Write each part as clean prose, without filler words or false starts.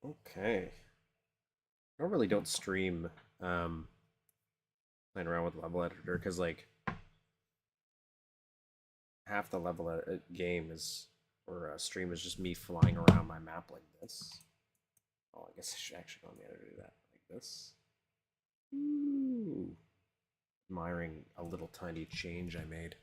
Okay. I normally don't stream playing around with level editor because like half the game is or stream is just me flying around my map like this. Oh, I guess I should actually go on the editor to do that like this. Ooh. Admiring a little tiny change I made.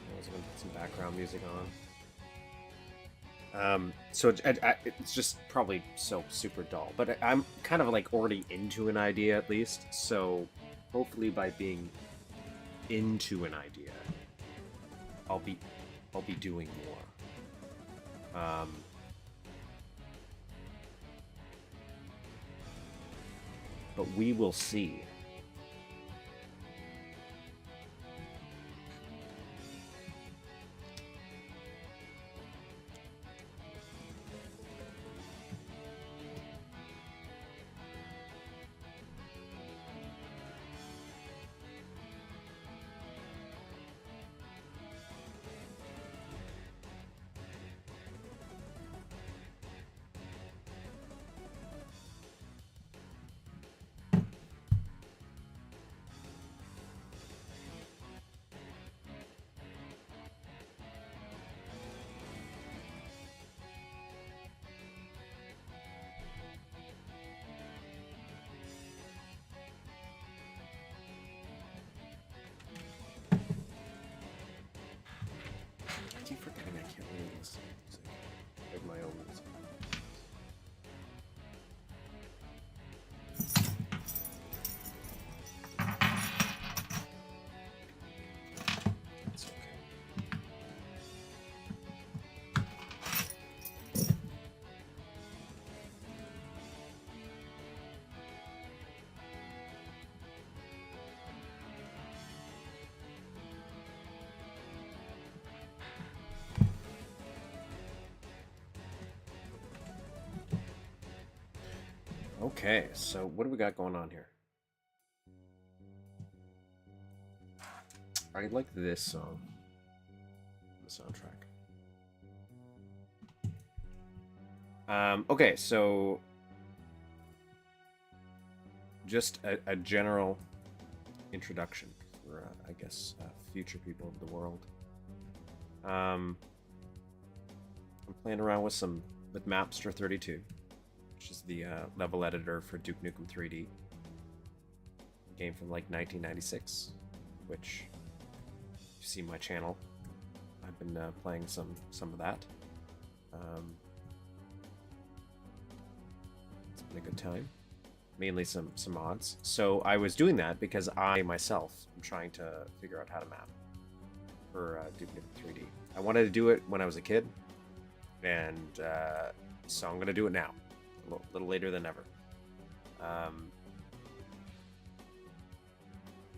I was gonna put some background music on. It's just probably so super dull, but I'm kind of like already into an idea at least. So hopefully by being into an idea, I'll be I'll be doing more. But we will see. I keep forgetting I can't really listen to music. Like my own music. It's okay. Okay, so what do we got going on here? I like this song. The soundtrack. Okay, so just a general introduction for, I guess, future people of the world. I'm playing around with Mapster32, which is the level editor for Duke Nukem 3D, a game from like 1996, which you see my channel. I've been playing some of that. It's been a good time. Mainly some mods. So I was doing that because I myself am trying to figure out how to map for Duke Nukem 3D. I wanted to do it when I was a kid, and so I'm gonna do it now, a little later than ever.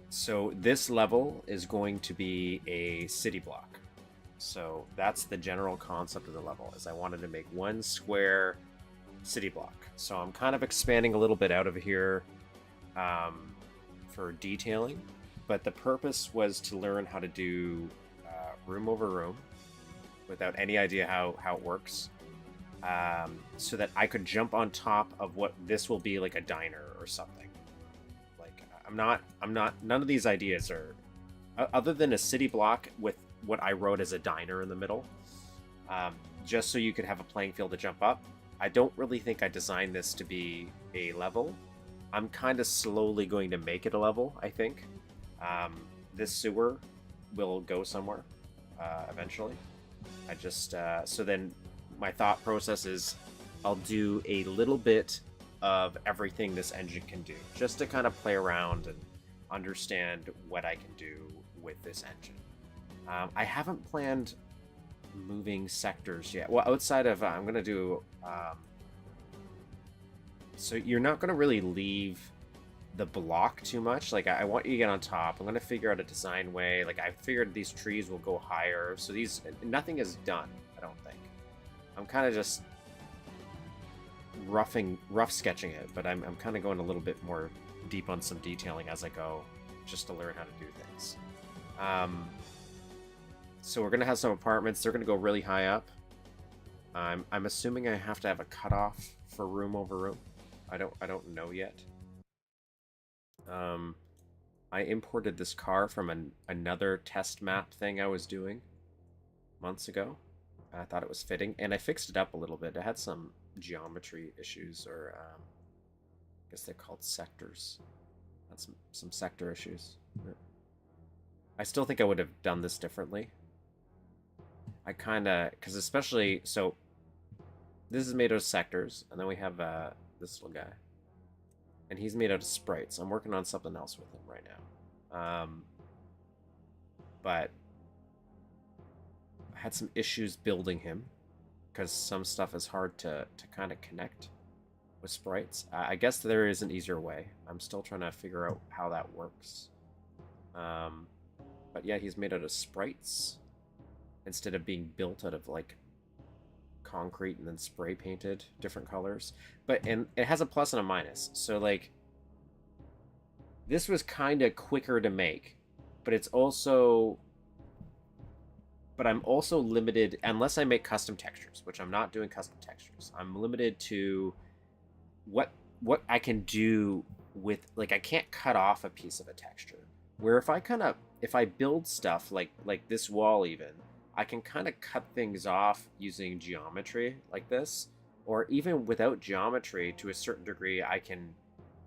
So this level is going to be a city block. So that's the general concept of the level. Is I wanted to make one square city block. So I'm kind of expanding a little bit out of here for detailing, but the purpose was to learn how to do room over room without any idea how it works, so that I could jump on top of what this will be like a diner or something. Like none of these ideas are other than a city block with what I wrote as a diner in the middle, just so you could have a playing field to jump up. I don't really think I designed this to be a level. I'm kind of slowly going to make it a level, I think. This sewer will go somewhere eventually. I just, so then my thought process is I'll do a little bit of everything this engine can do, just to kind of play around and understand what I can do with this engine. I haven't planned moving sectors yet. Well, outside of I'm gonna do. So you're not gonna really leave the block too much. Like, I want you to get on top. I'm going to figure out a design way. Like, I figured these trees will go higher. So nothing is done, I don't think. I'm kind of just rough sketching it, but I'm kind of going a little bit more deep on some detailing as I go, just to learn how to do things. So we're gonna have some apartments. They're gonna go really high up. I'm assuming I have to have a cutoff for room over room. I don't know yet. I imported this car from another test map thing I was doing months ago. I thought it was fitting, and I fixed it up a little bit. It had some geometry issues, or I guess they're called sectors. Had some sector issues. I still think I would have done this differently. I kind of, because especially, so this is made out of sectors, and then we have this little guy, and he's made out of sprites. I'm working on something else with him right now, but I had some issues building him because some stuff is hard to kind of connect with sprites. I guess there is an easier way. I'm still trying to figure out how that works. But yeah, he's made out of sprites instead of being built out of like concrete and then spray painted different colors. And it has a plus and a minus. So like this was kind of quicker to make, but it's also, but I'm also limited unless I make custom textures, which I'm not doing custom textures. I'm limited to what I can do with, like, I can't cut off a piece of a texture. Where if I build stuff like this wall even, I can kind of cut things off using geometry like this, or even without geometry to a certain degree, I can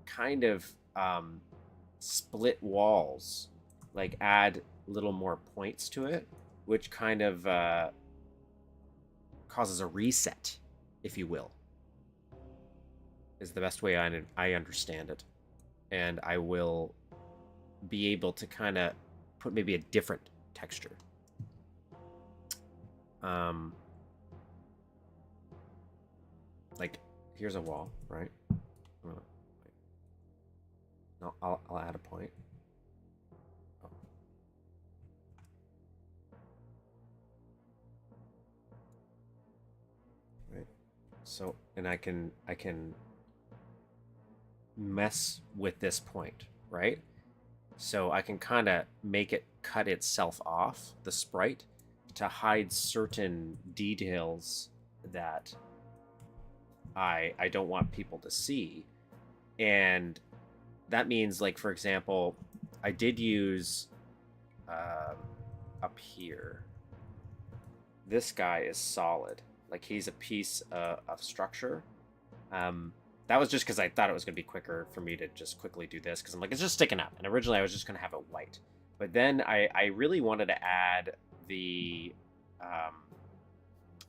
kind of split walls, like add little more points to it, which kind of causes a reset, if you will, is the best way I understand it. And I will be able to kind of put maybe a different texture. Like, here's a wall, right? No, I'll add a point. Oh. Right. So, and I can mess with this point, right? So I can kind of make it cut itself off, the sprite, to hide certain details that I don't want people to see. And that means, like, for example, I did use up here, this guy is solid. Like, he's a piece of structure. That was just because I thought it was going to be quicker for me to just quickly do this, because I'm like, it's just sticking up. And originally I was just going to have it white. But then I really wanted to add the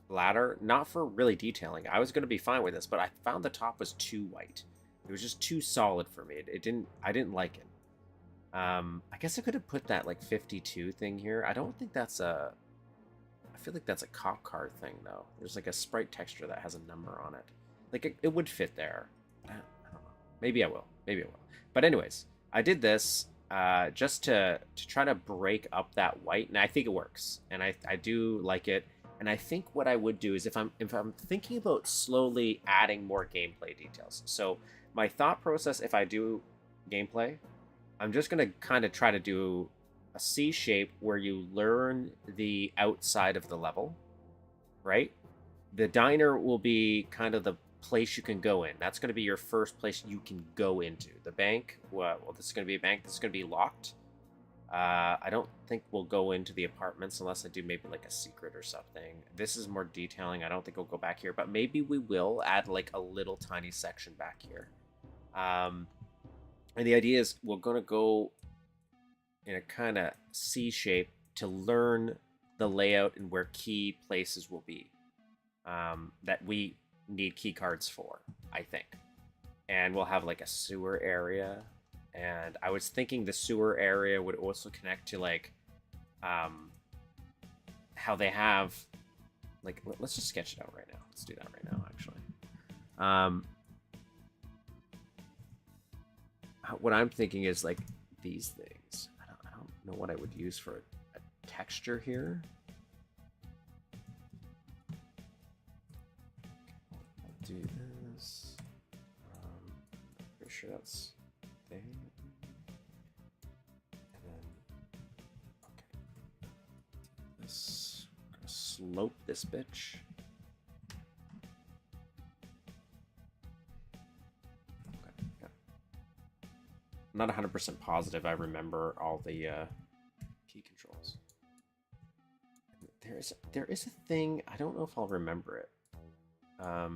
ladder, not for really detailing. I was going to be fine with this, but I found the top was too white. It was just too solid for me. I didn't like it. I guess I could have put that like 52 thing here. I don't think that's I feel like that's a cop car thing though. There's like a sprite texture that has a number on it. Like, it would fit there. I don't know. Maybe I will. Maybe I will. But anyways, I did this just to try to break up that white, and I think it works. And I do like it. And I think what I would do is if I'm thinking about slowly adding more gameplay details. So my thought process, if I do gameplay, I'm just going to kind of try to do a C shape where you learn the outside of the level, right? The diner will be kind of the place you can go in. That's going to be your first place you can go into. The bank, well, this is going to be a bank. This is going to be locked. I don't think we'll go into the apartments unless I do maybe like a secret or something. This is more detailing. I don't think we'll go back here, but maybe we will add like a little tiny section back here. And the idea is we're going to go in a kind of C shape to learn the layout and where key places will be that we need key cards for, I think. And we'll have like a sewer area. And I was thinking the sewer area would also connect to like how they have, like, let's just sketch it out right now. Let's do that right now, actually. what I'm thinking is like these things. I don't know what I would use for a texture here. I'll do this. Pretty sure that's there. And then, okay. This, I'm gonna slope this bitch. I'm not 100% positive I remember all the key controls. There is a thing, I don't know if I'll remember it. Or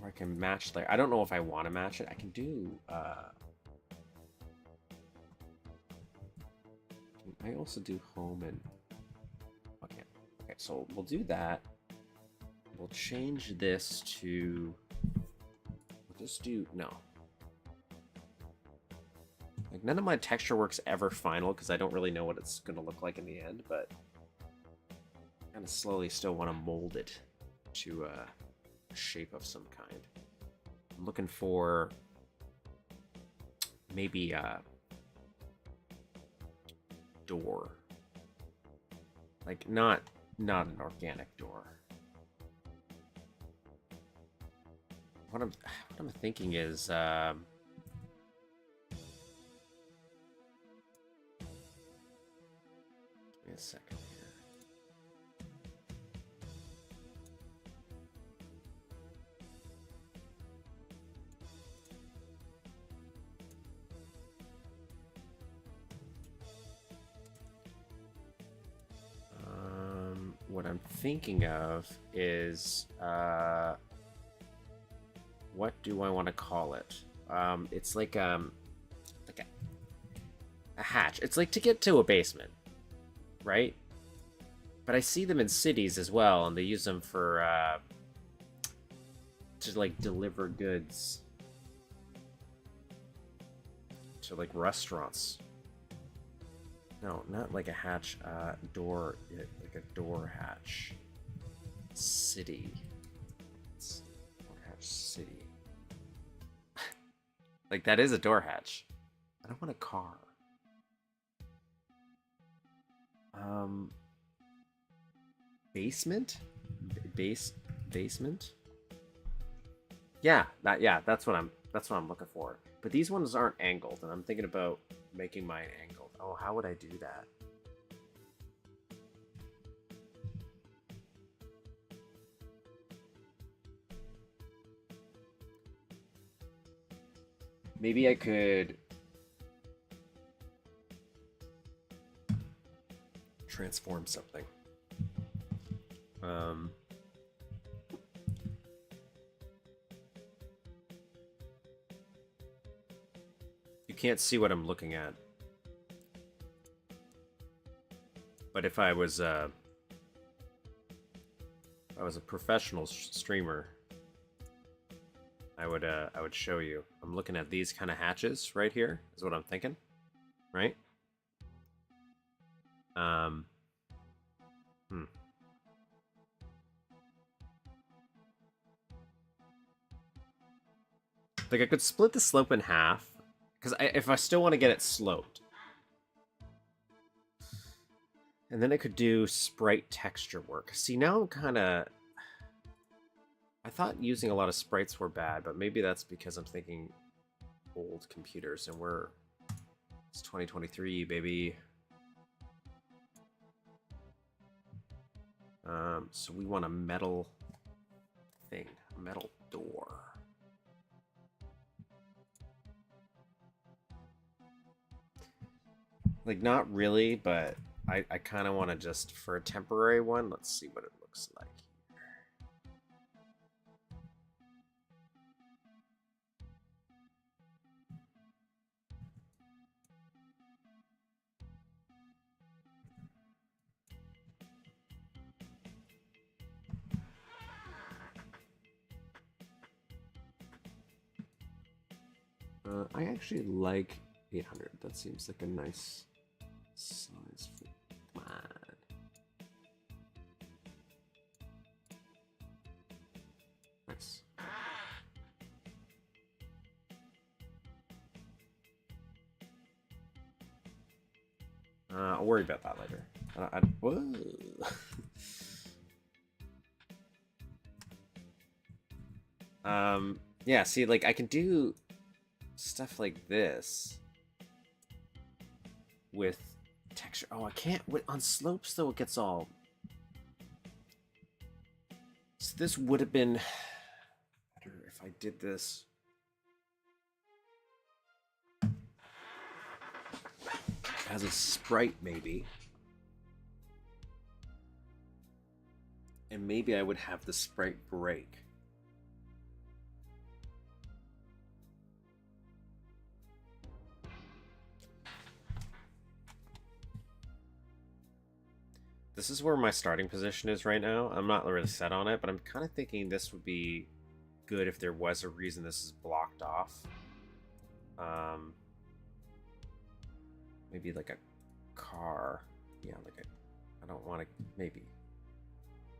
I can match layer. I don't know if I want to match it. I can do I also do home and okay. Okay, so we'll do that. We'll change this to just do no. Like none of my texture work's ever final because I don't really know what it's gonna look like in the end, but I kind of slowly still want to mold it to a shape of some kind. I'm looking for maybe a door, like not an organic door. What I'm thinking is give me a second here. What I'm thinking of is what do I want to call it? It's like a hatch. It's like to get to a basement, right? But I see them in cities as well, and they use them for to like deliver goods to like restaurants. No, not like a hatch. Door, like a door hatch. City. Door hatch city. Like that is a door hatch. I don't want a car. Basement? Basement? Yeah, that's what I'm looking for. But these ones aren't angled, and I'm thinking about making mine angled. Oh, how would I do that? Maybe I could transform something. You can't see what I'm looking at. But if I was a professional streamer, I would show you. I'm looking at these kind of hatches right here, is what I'm thinking, right? Like I could split the slope in half, because if I still want to get it sloped. And then I could do sprite texture work. See, now I'm kind of... I thought using a lot of sprites were bad, but maybe that's because I'm thinking old computers, and it's 2023, baby. So we want a metal thing, a metal door. Like, not really, but I kind of want to just, for a temporary one, let's see what it looks like. I actually like 800. That seems like a nice size for mine. Nice. I'll worry about that later. Whoa. Yeah, see, like, I can do stuff like this with texture. Oh, I can't. On slopes, though, it gets all... So this would have been better if I did this as a sprite, maybe. And maybe I would have the sprite break. This is where my starting position is right now. I'm not really set on it, but I'm kind of thinking this would be good if there was a reason this is blocked off. Maybe like a car. Yeah, like I don't want to, maybe.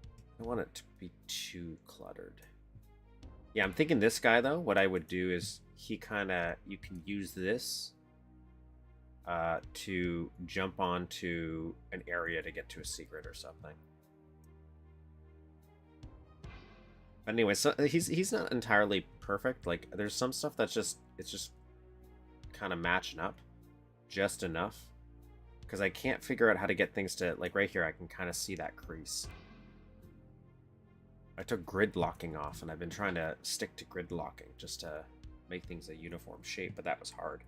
I don't want it to be too cluttered. Yeah, I'm thinking this guy, though, what I would do is he kind of, you can use this to jump onto an area to get to a secret or something. But anyway, so he's not entirely perfect. Like, there's some stuff that's just, it's just kind of matching up just enough. Because I can't figure out how to get things to, like right here, I can kind of see that crease. I took grid locking off, and I've been trying to stick to grid locking just to make things a uniform shape, but that was hard.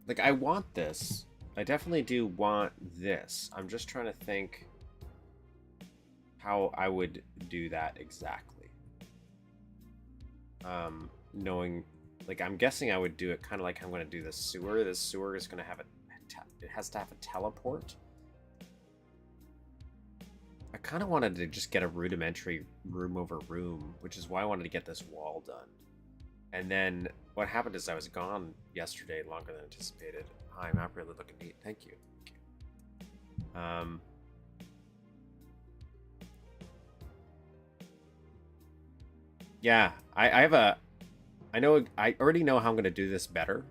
Like, I want this. I definitely do want this. I'm just trying to think how I would do that exactly. Knowing, like, I'm guessing I would do it kind of like I'm going to do this sewer. This sewer is going to have it has to have a teleport. I kind of wanted to just get a rudimentary room over room, which is why I wanted to get this wall done. And then what happened is I was gone yesterday longer than anticipated. Hi, map really looking neat. Thank you. Yeah, I have a... I already know how I'm going to do this better.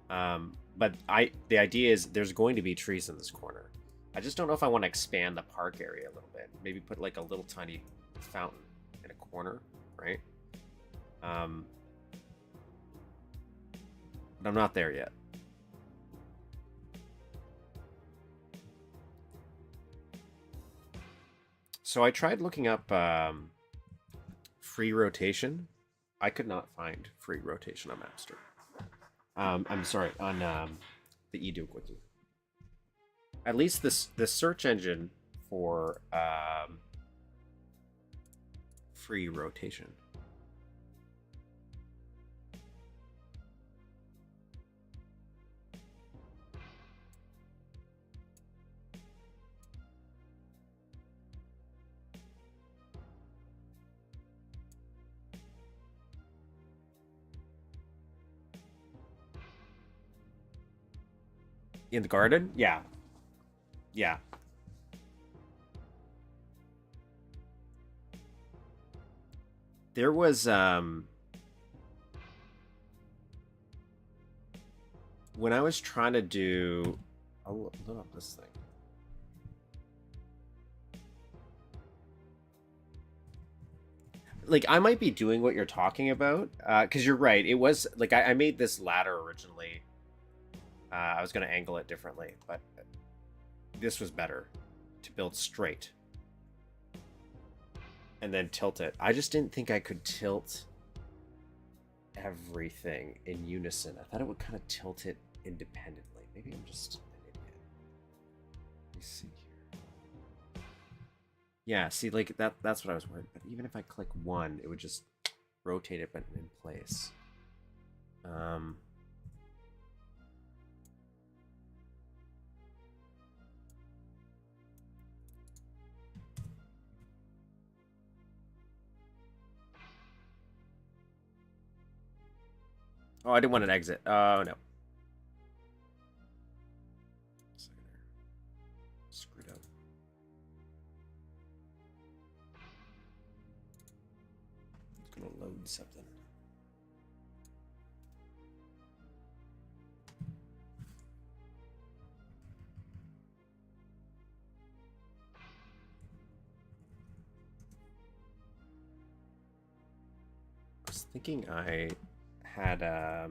But the idea is there's going to be trees in this corner. I just don't know if I want to expand the park area a little bit. Maybe put like a little tiny fountain in a corner, right? But I'm not there yet. So I tried looking up free rotation. I could not find free rotation on Mapster. I'm sorry, on the eDuke wiki. At least the search engine for free rotation. In the garden? Yeah. Yeah. There was when I was trying to do, I'll load up this thing. Like, I might be doing what you're talking about, because you're right. It was like I made this ladder originally. I was going to angle it differently, but this was better to build straight and then tilt it. I just didn't think I could tilt everything in unison. I thought it would kind of tilt it independently. Maybe I'm just an idiot. Let me see here. Yeah, see, like that's what I was worried. But even if I click one, it would just rotate it but in place. Oh, I didn't want an exit. Oh, no. Screwed up. It's gonna load something. I was thinking I had I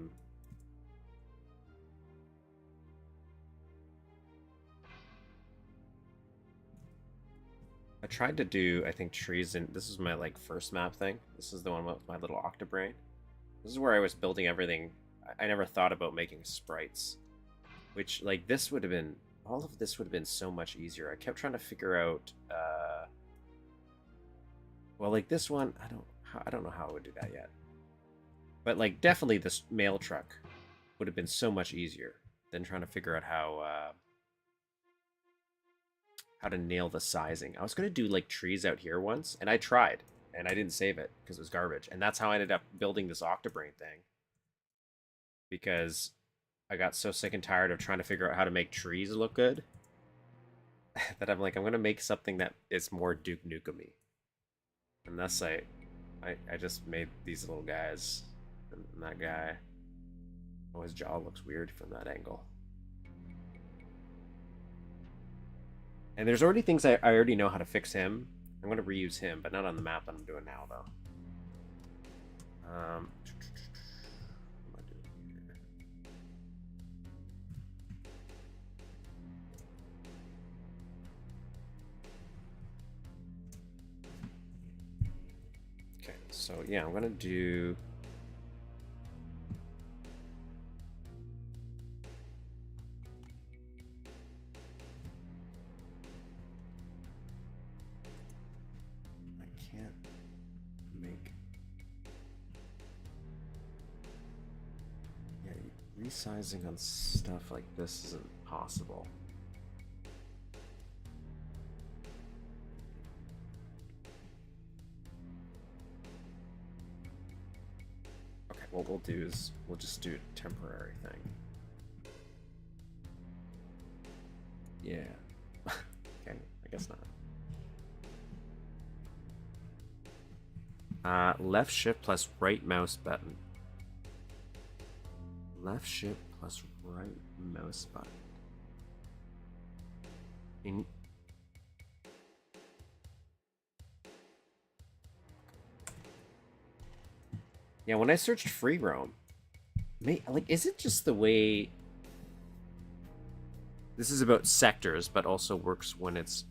tried to do, I think, trees, and this is my like first map thing. This is the one with my little octobrain. This is where I was building everything. I never thought about making sprites, which like this would have been, all of this would have been so much easier. I kept trying to figure out, well, like this one, I don't know how I would do that yet. But like definitely this mail truck would have been so much easier than trying to figure out how to nail the sizing. I was gonna do like trees out here once, and I tried, and I didn't save it because it was garbage. And that's how I ended up building this octobrain thing. Because I got so sick and tired of trying to figure out how to make trees look good that I'm like, I'm gonna make something that is more Duke Nukem-y. And thus I just made these little guys. And that guy, oh, his jaw looks weird from that angle. And there's already things I already know how to fix him. I'm going to reuse him, but not on the map that I'm doing now, though. What am I doing here? Okay, so yeah, I'm going to do... Resizing on stuff like this isn't possible. Okay, what we'll do is we'll just do a temporary thing. Yeah. Okay, I guess not. Left shift plus right mouse button. Left shift plus right mouse button. Yeah, when I searched free roam, like, is it just the way... This is about sectors, but also works when it's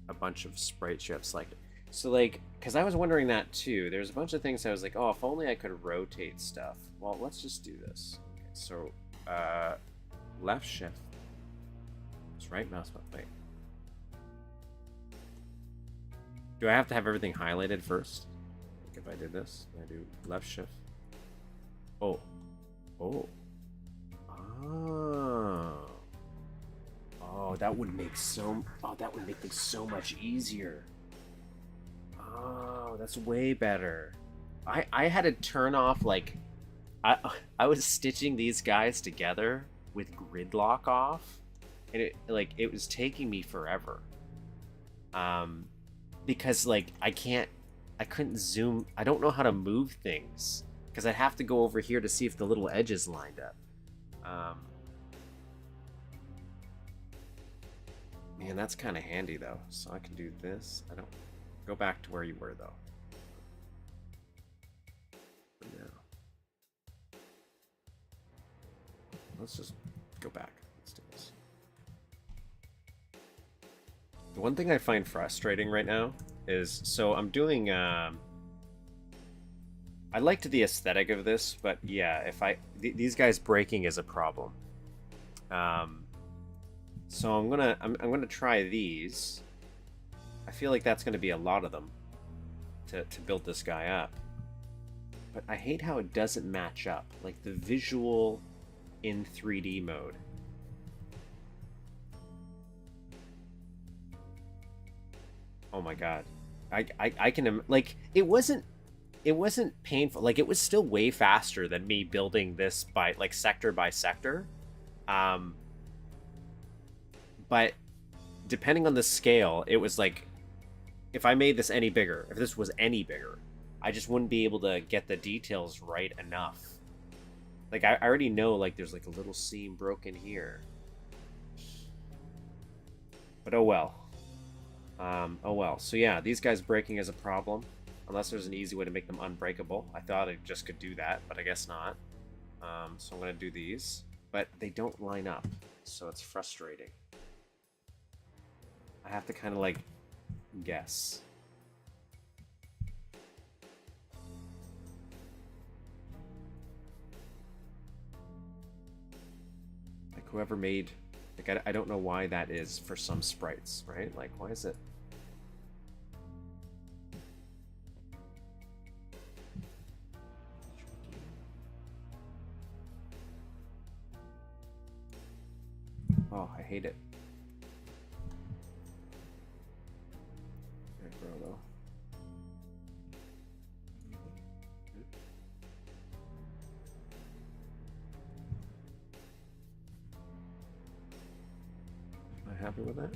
a bunch of sprites you have selected. So, like, because I was wondering that too. There's a bunch of things I was like, oh, if only I could rotate stuff. Well, let's just do this. So, left shift. It's right mouse button. Wait. Do I have to have everything highlighted first? Like if I did this, I do left shift. Oh. Oh. Oh. Oh, that would make that would make things so much easier. Oh, that's way better. I had to turn off, like, I was stitching these guys together with gridlock off, and it was taking me forever. Because like I couldn't zoom. I don't know how to move things because I'd have to go over here to see if the little edges lined up. Man, that's kind of handy though. So I can do this. I don't go back to where you were though. Let's just go back. Let's do this. The one thing I find frustrating right now is, so I'm doing, I liked the aesthetic of this, but yeah, if these guys breaking is a problem. So I'm gonna try these. I feel like that's gonna be a lot of them to build this guy up. But I hate how it doesn't match up, like the visual in 3D mode. Oh my god. I can, like, it wasn't it wasn't painful. Like, it was still way faster than me building this by like sector by sector. Um, but depending on the scale, it was like if I made this any bigger, if this was any bigger, I just wouldn't be able to get the details right enough. Like, I already know, like, there's like a little seam broken here. But oh well. Oh well. So yeah, these guys breaking is a problem. Unless there's an easy way to make them unbreakable. I thought I just could do that, but I guess not. So I'm going to do these. But they don't line up, so it's frustrating. I have to kind of, like, guess. Like, whoever made... Like, I don't know why that is for some sprites, right? Like, why is it... Oh, I hate it. Can't grow, though. Am I happy with that?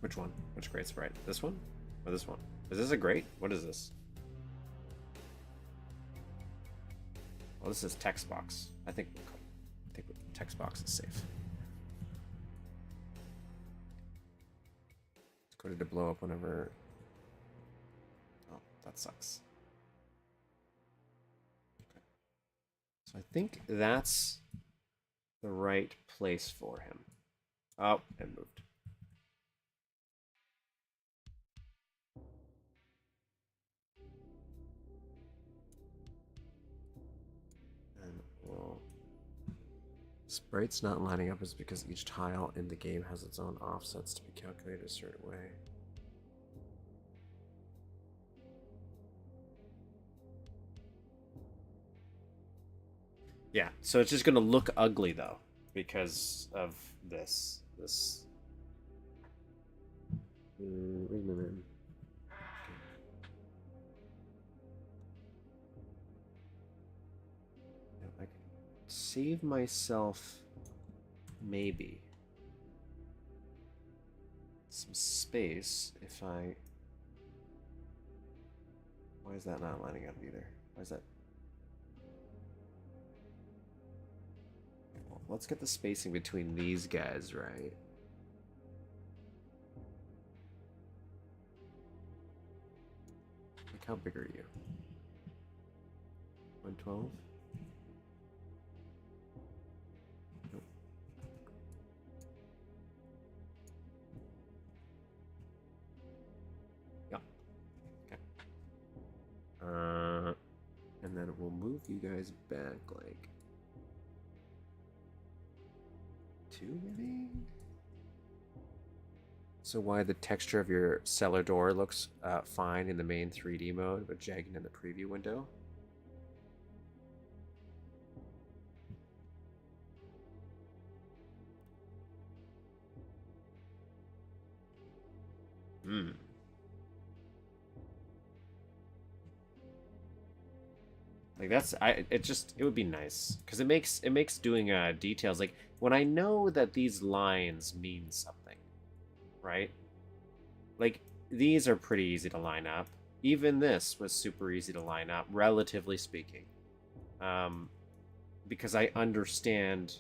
Which one? Which great sprite? This one? Or this one? Is this a great? What is this? Well, this is text box. I think text box is safe. It's coded to blow up whenever... Oh, that sucks. Okay. So I think that's the right place for him. Oh, it moved. Well, sprite's not lining up is because each tile in the game has its own offsets to be calculated a certain way. Yeah, so it's just gonna look ugly though because of this. Wait a minute. I can save myself maybe some space if I... Why is that not lining up either? Why is that... Well, let's get the spacing between these guys right. Like, how big are you? 112? Nope. Yeah. Okay. And then we'll move you guys back like 2 maybe? So why the texture of your cellar door looks fine in the main 3D mode, but jagged in the preview window? Hmm. Like that's it would be nice because it makes doing details like when I know that these lines mean something, right? Like these are pretty easy to line up. Even this was super easy to line up, relatively speaking, because I understand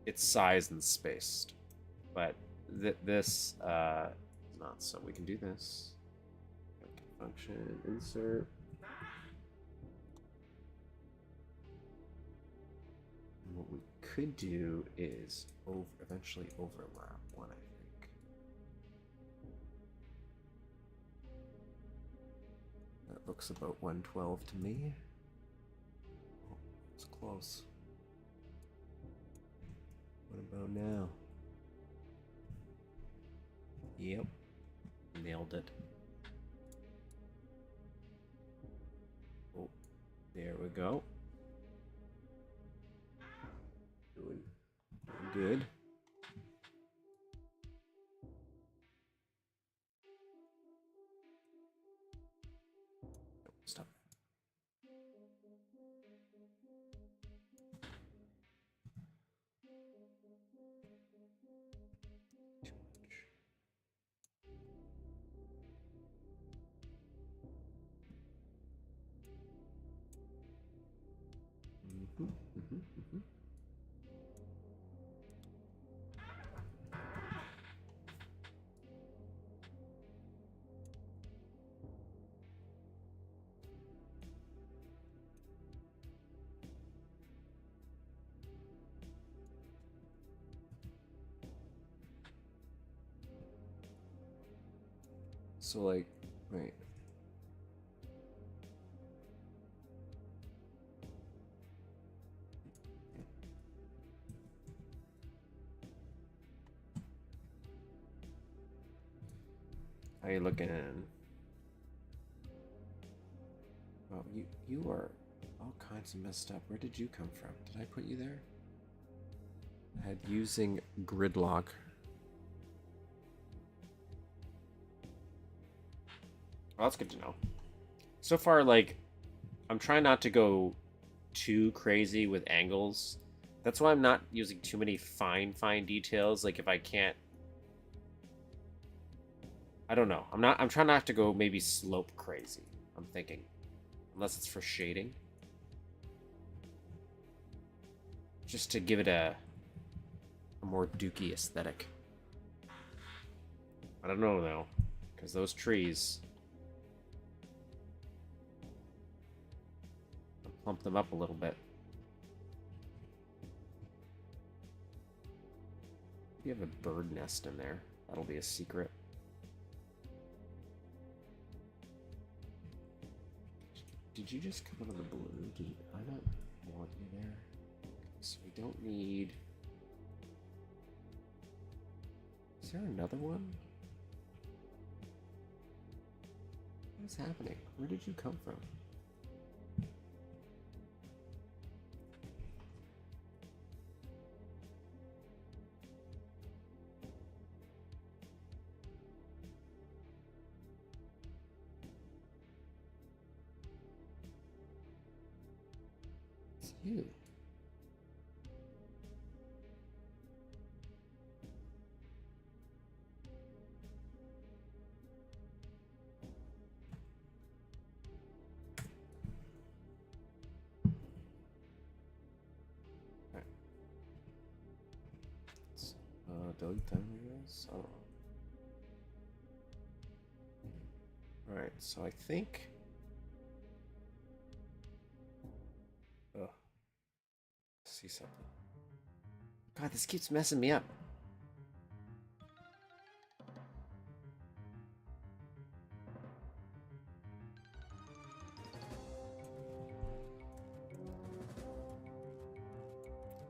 its size and spaced. But this not so. We can do this. Function insert. And what we could do is eventually overlap one, I think. That looks about 112 to me. Oh, it's close. What about now? Yep. Nailed it. There we go. Doing good. Stop. So, like, wait. How you looking? Well, you are all kinds of messed up. Where did you come from? Did I put you there? Had using gridlock. Well, that's good to know. So far, like, I'm trying not to go too crazy with angles. That's why I'm not using too many fine details. Like, if I can't... I don't know. I'm trying not to go maybe slope crazy, I'm thinking. Unless it's for shading. Just to give it a more dooky aesthetic. I don't know, though. Because those trees... Plump them up a little bit. You have a bird nest in there. That'll be a secret. Did you just come out of the blue? Did I not want you there? So we don't need... Is there another one? What is happening? Where did you come from? You. Right. Delete them, I guess. I don't know. Alright, so I think... Ugh. See something. God, this keeps messing me up.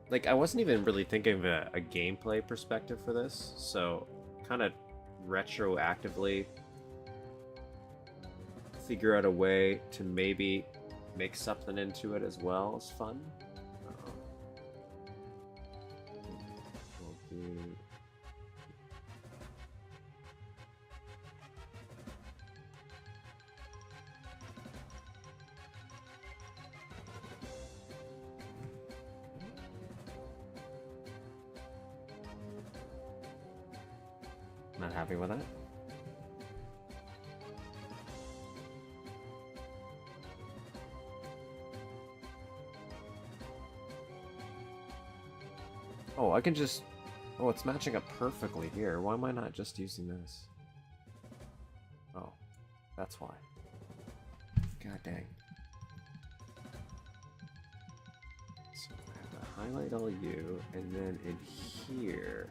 Like, I wasn't even really thinking of a gameplay perspective for this, so kind of retroactively figure out a way to maybe make something into it as well is fun. We'll do... Not happy with that. Oh, I can just... Oh, it's matching up perfectly here. Why am I not just using this? Oh, that's why. God dang. So I have to highlight all you, and then in here...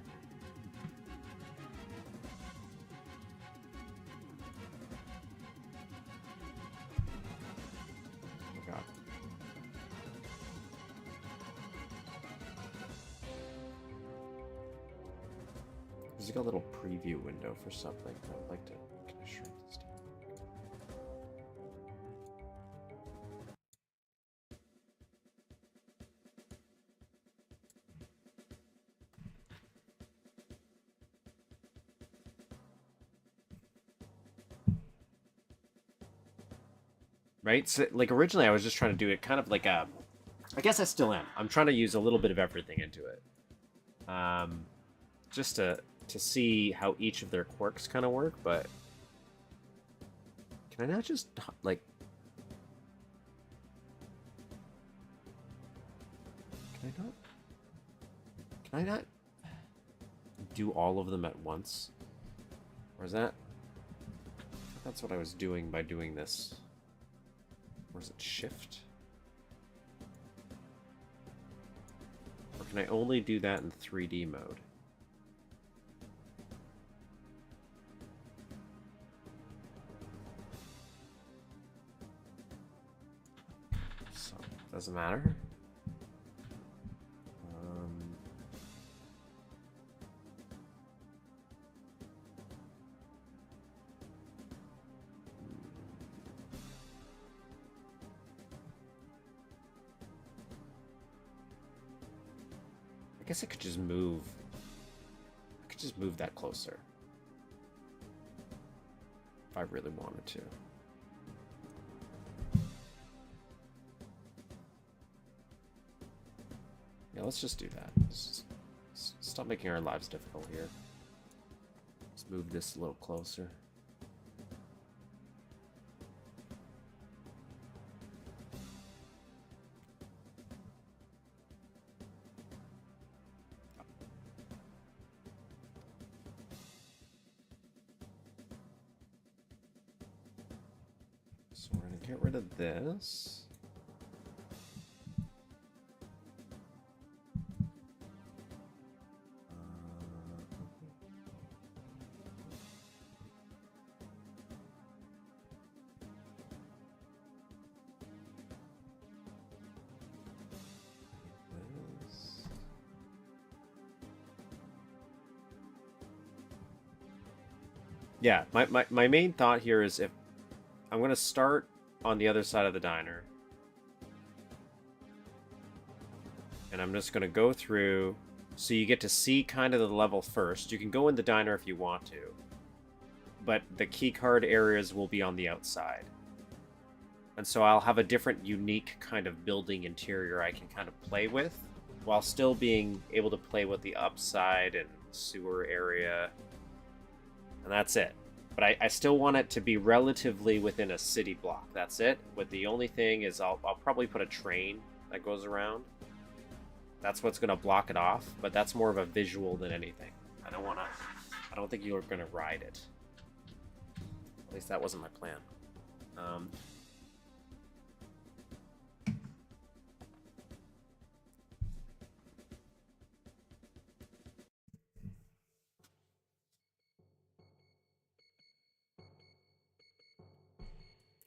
There's like a little preview window for something. I would like to... Can I shrink this down? right? So, like, originally I was just trying to do it kind of like a... I guess I still am. I'm trying to use a little bit of everything into it. Just to see how each of their quirks kind of work, but... Can I not just, like... Can I not... Can I not do all of them at once? Or is that... That's what I was doing by doing this. Or is it shift? Or can I only do that in 3D mode? So, doesn't matter. I guess I could just move. I could just move that closer. If I really wanted to. Yeah, let's just do that. Let's just stop making our lives difficult here. Let's move this a little closer. So we're going to get rid of this. Yeah, my main thought here is if I'm going to start on the other side of the diner. And I'm just going to go through, so you get to see kind of the level first. You can go in the diner if you want to, but the keycard areas will be on the outside. And so I'll have a different, unique kind of building interior I can kind of play with, while still being able to play with the upside and sewer area. And that's it. But I still want it to be relatively within a city block. That's it. But the only thing is I'll probably put a train that goes around. That's what's going to block it off. But that's more of a visual than anything. I don't think you're going to ride it. At least that wasn't my plan.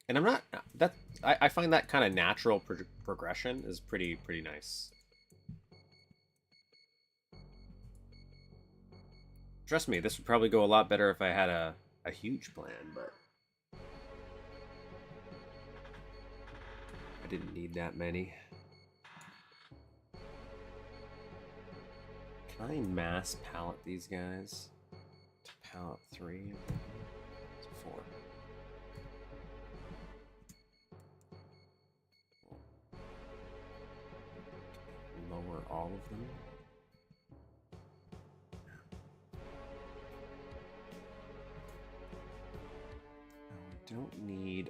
And I'm not that I find that kind of natural progression is pretty nice. Trust me, this would probably go a lot better if I had a huge plan, but I didn't need that many. Can I mass pallet these guys to pallet 3? It's 4. Lower all of them. I don't need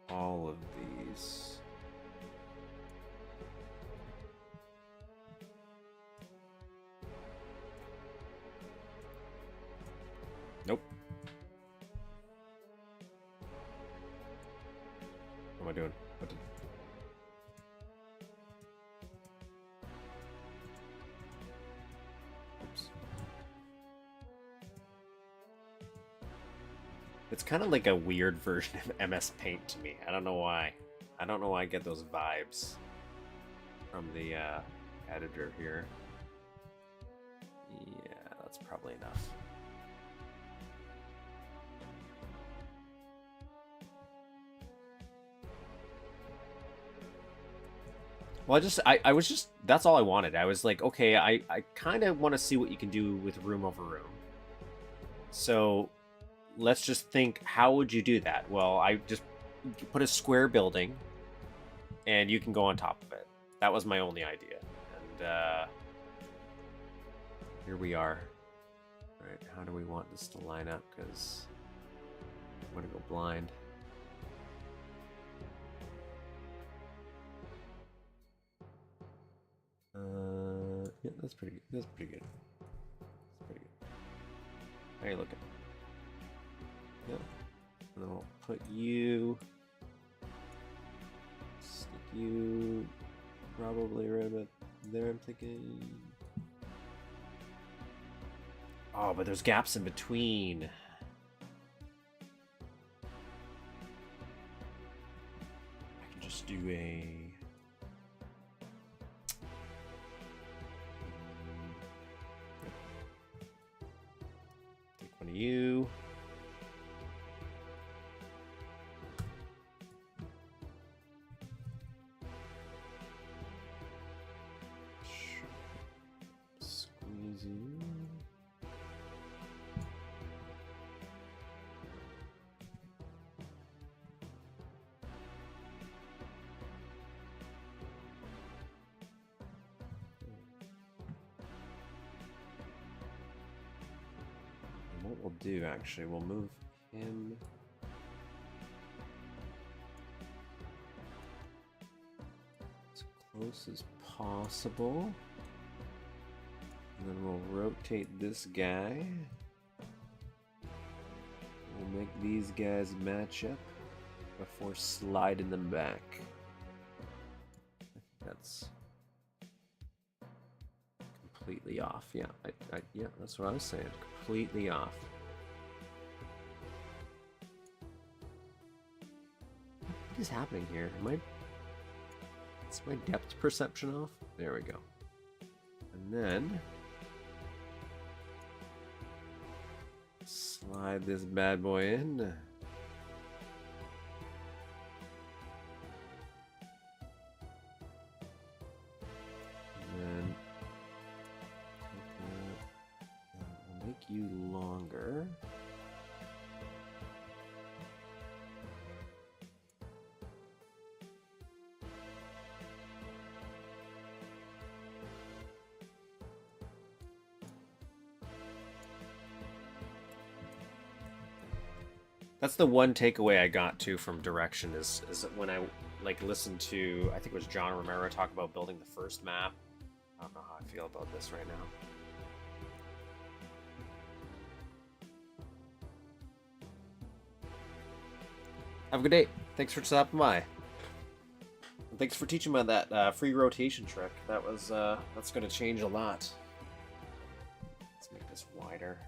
all of these. Nope. What am I doing? What did... Oops. It's kind of like a weird version of MS Paint to me. I don't know why. I don't know why I get those vibes from the editor here. Yeah, that's probably enough. Well, I was just, that's all I wanted. I was like, okay, I kind of want to see what you can do with room over room. So let's just think, how would you do that? Well, I just put a square building, and you can go on top of it. That was my only idea. And here we are. All right, how do we want this to line up? Because I'm gonna go blind. Yeah, that's pretty good. That's pretty good. That's pretty good. How are you looking? Yeah. And then we'll put you, stick you probably right about there, I'm thinking. Oh, but there's gaps in between. I can just do a... Take one of you. Squeeze you. What we'll do, actually, we'll move him as close as possible. And then we'll rotate this guy. We'll make these guys match up before sliding them back. I think that's completely off. Yeah, yeah, that's what I was saying. Completely off. What is happening here? Is my depth perception off? There we go. And then slide this bad boy in. And then we'll make you longer. That's the one takeaway I got too from direction is when I like listened to, I think it was John Romero talk about building the first map. I don't know how I feel about this right now. Have a good day. Thanks for stopping by. And thanks for teaching me that free rotation trick. That was that's going to change a lot. Let's make this wider.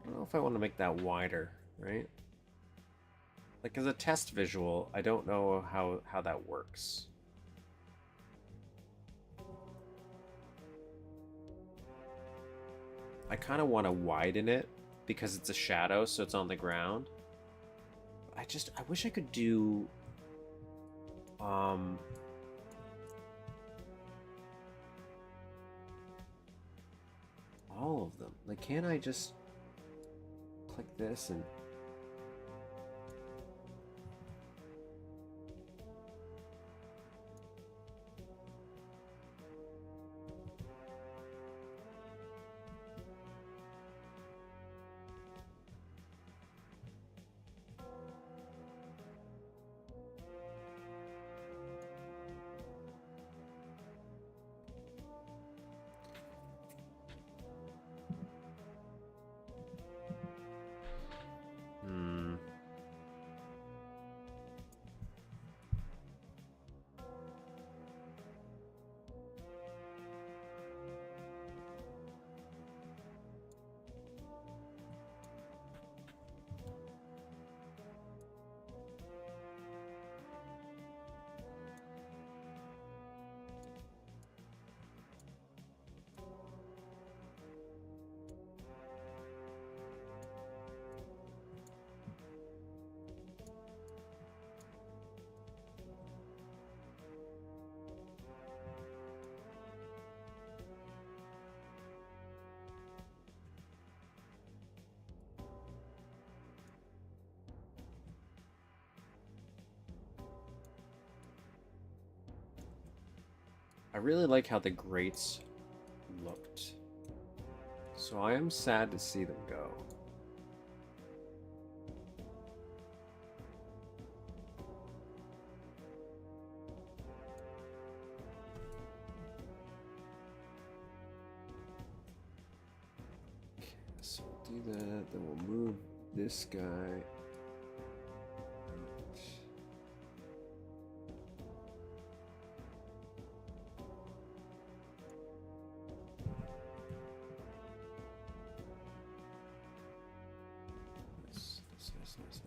I don't know if I want to make that wider, right? Like as a test visual, I don't know how that works. I kind of want to widen it because it's a shadow, so it's on the ground. I wish I could do all of them. Like, can't I just click this and really like how the grates looked. So I am sad to see them go. Okay, so we'll do that, then we'll move this guy.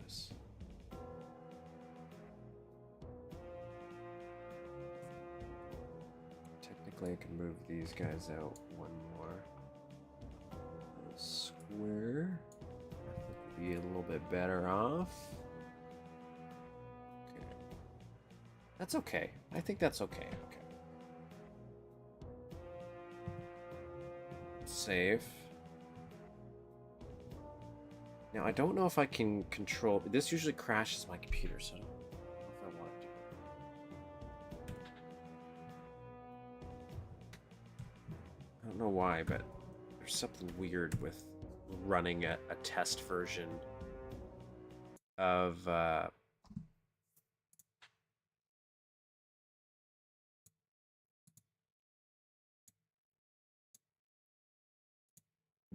Nice. Technically, I can move these guys out one more. Square. I think we'd be a little bit better off. Okay. That's okay. I think that's okay. Okay. Save. Now, I don't know if I can control... This usually crashes my computer, so I don't know if I want to do it. I don't know why, but there's something weird with running a test version of...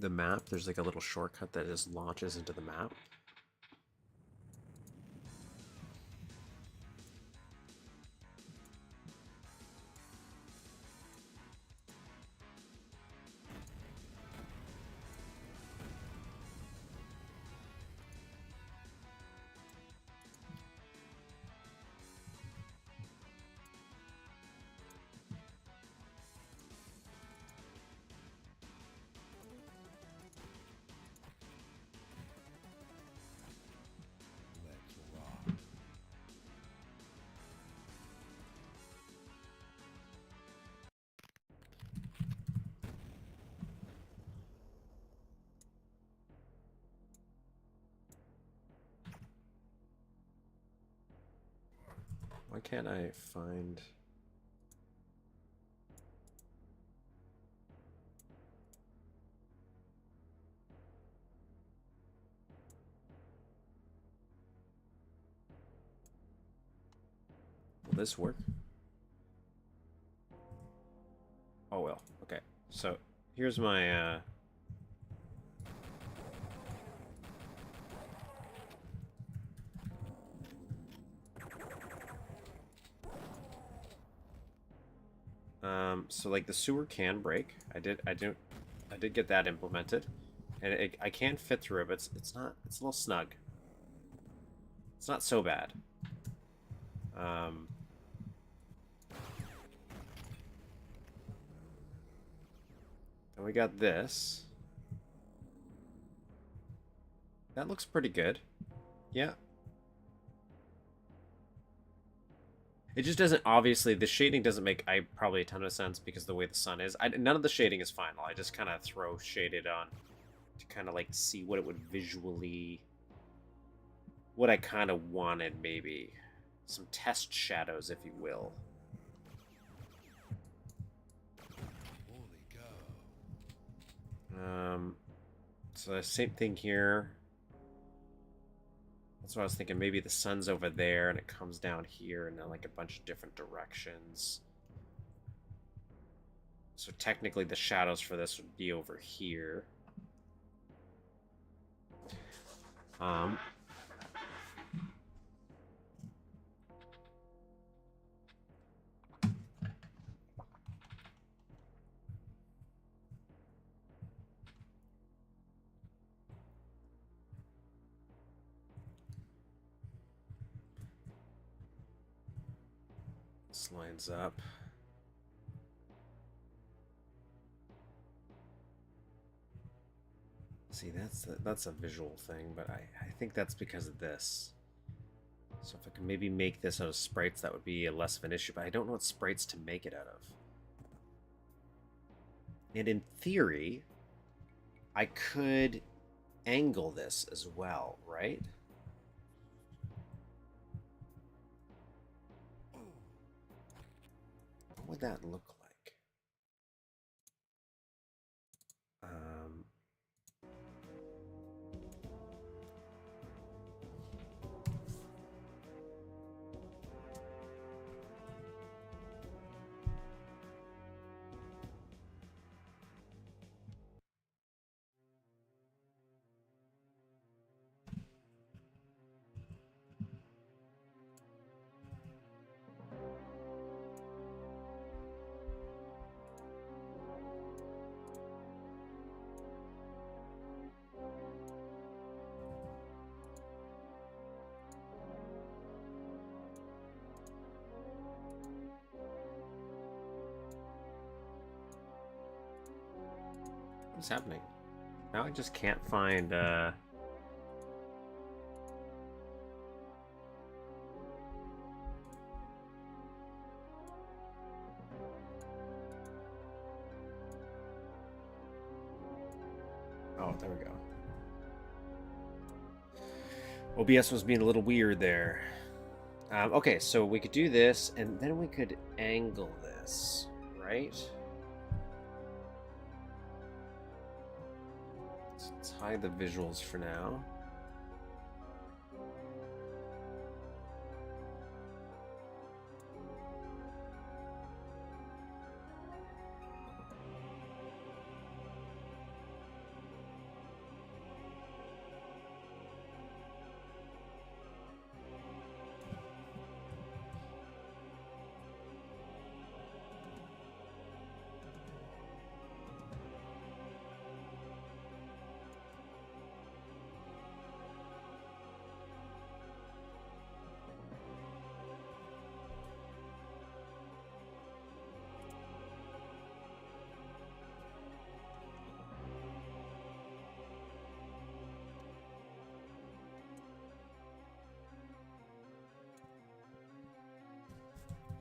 the map. There's like a little shortcut that just launches into the map. Why can't I find... Will this work? Oh well, okay. So, here's my, so like the sewer can break. I did get that implemented, and I can fit through it, but it's not. It's a little snug. It's not so bad. Then we got this. That looks pretty good. Yeah. It just doesn't, obviously, the shading doesn't make probably a ton of sense because the way the sun is. None of the shading is final. I just kind of throw shaded on to kind of like see what it would visually, what I kind of wanted maybe. Some test shadows, if you will. So the same thing here. That's what I was thinking. Maybe the sun's over there and it comes down here and then like a bunch of different directions. So technically the shadows for this would be over here. This lines up. See, that's a visual thing, but I think that's because of this. So if I can maybe make this out of sprites, that would be less of an issue, but I don't know what sprites to make it out of. And in theory, I could angle this as well, right? What would that look like? What's happening? Now I just can't find, Oh, there we go. OBS was being a little weird there. Okay, so we could do this, and then we could angle this, right? Let's hide the visuals for now.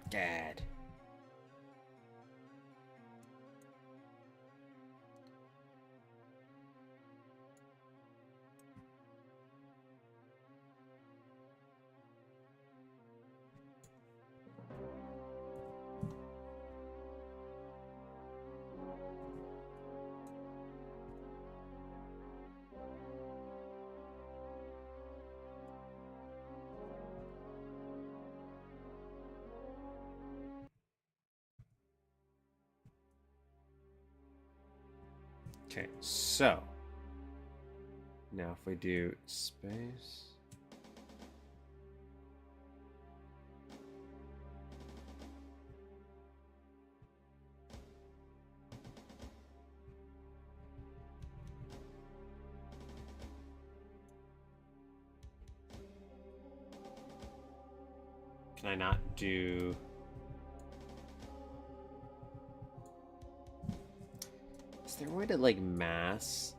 Gad. Okay, so now if we do space. Can I not do... Is there a way to, like, mass?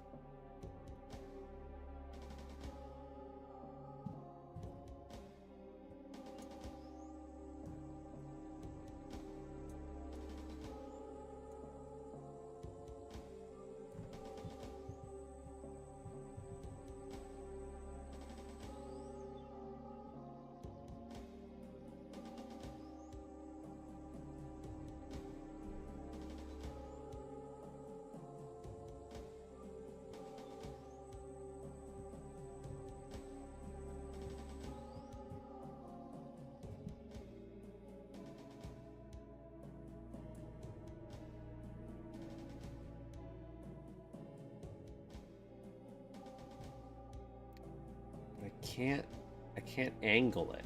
I can't angle it.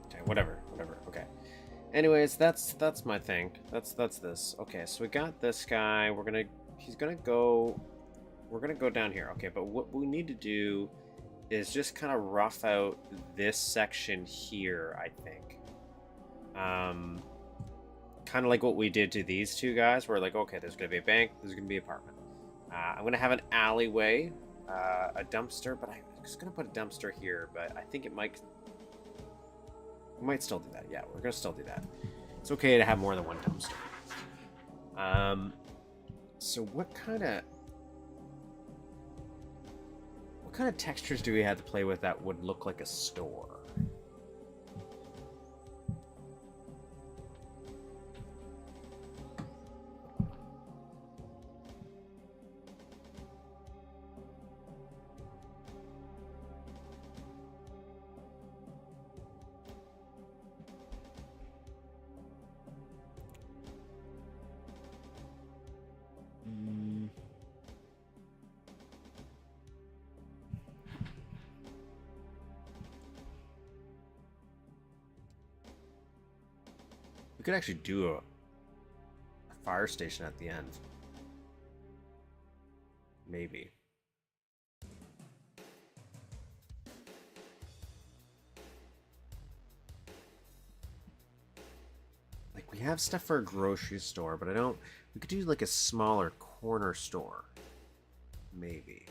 Okay, whatever. Okay. Anyways, that's my thing. That's this. Okay, so we got this guy. We're gonna go down here. Okay, but what we need to do is just kind of rough out this section here, I think. Kind of like what we did to these two guys. We're like, okay, there's going to be a bank, there's going to be an apartment. I'm going to have an alleyway, a dumpster, but I'm just going to put a dumpster here, but I think we might still do that. Yeah, we're going to still do that. It's okay to have more than one dumpster. So what kind of textures do we have to play with that would look like a store? We could actually do a fire station at the end. Maybe. Like, we have stuff for a grocery store, but I don't... We could do, like, a smaller corner store. Maybe.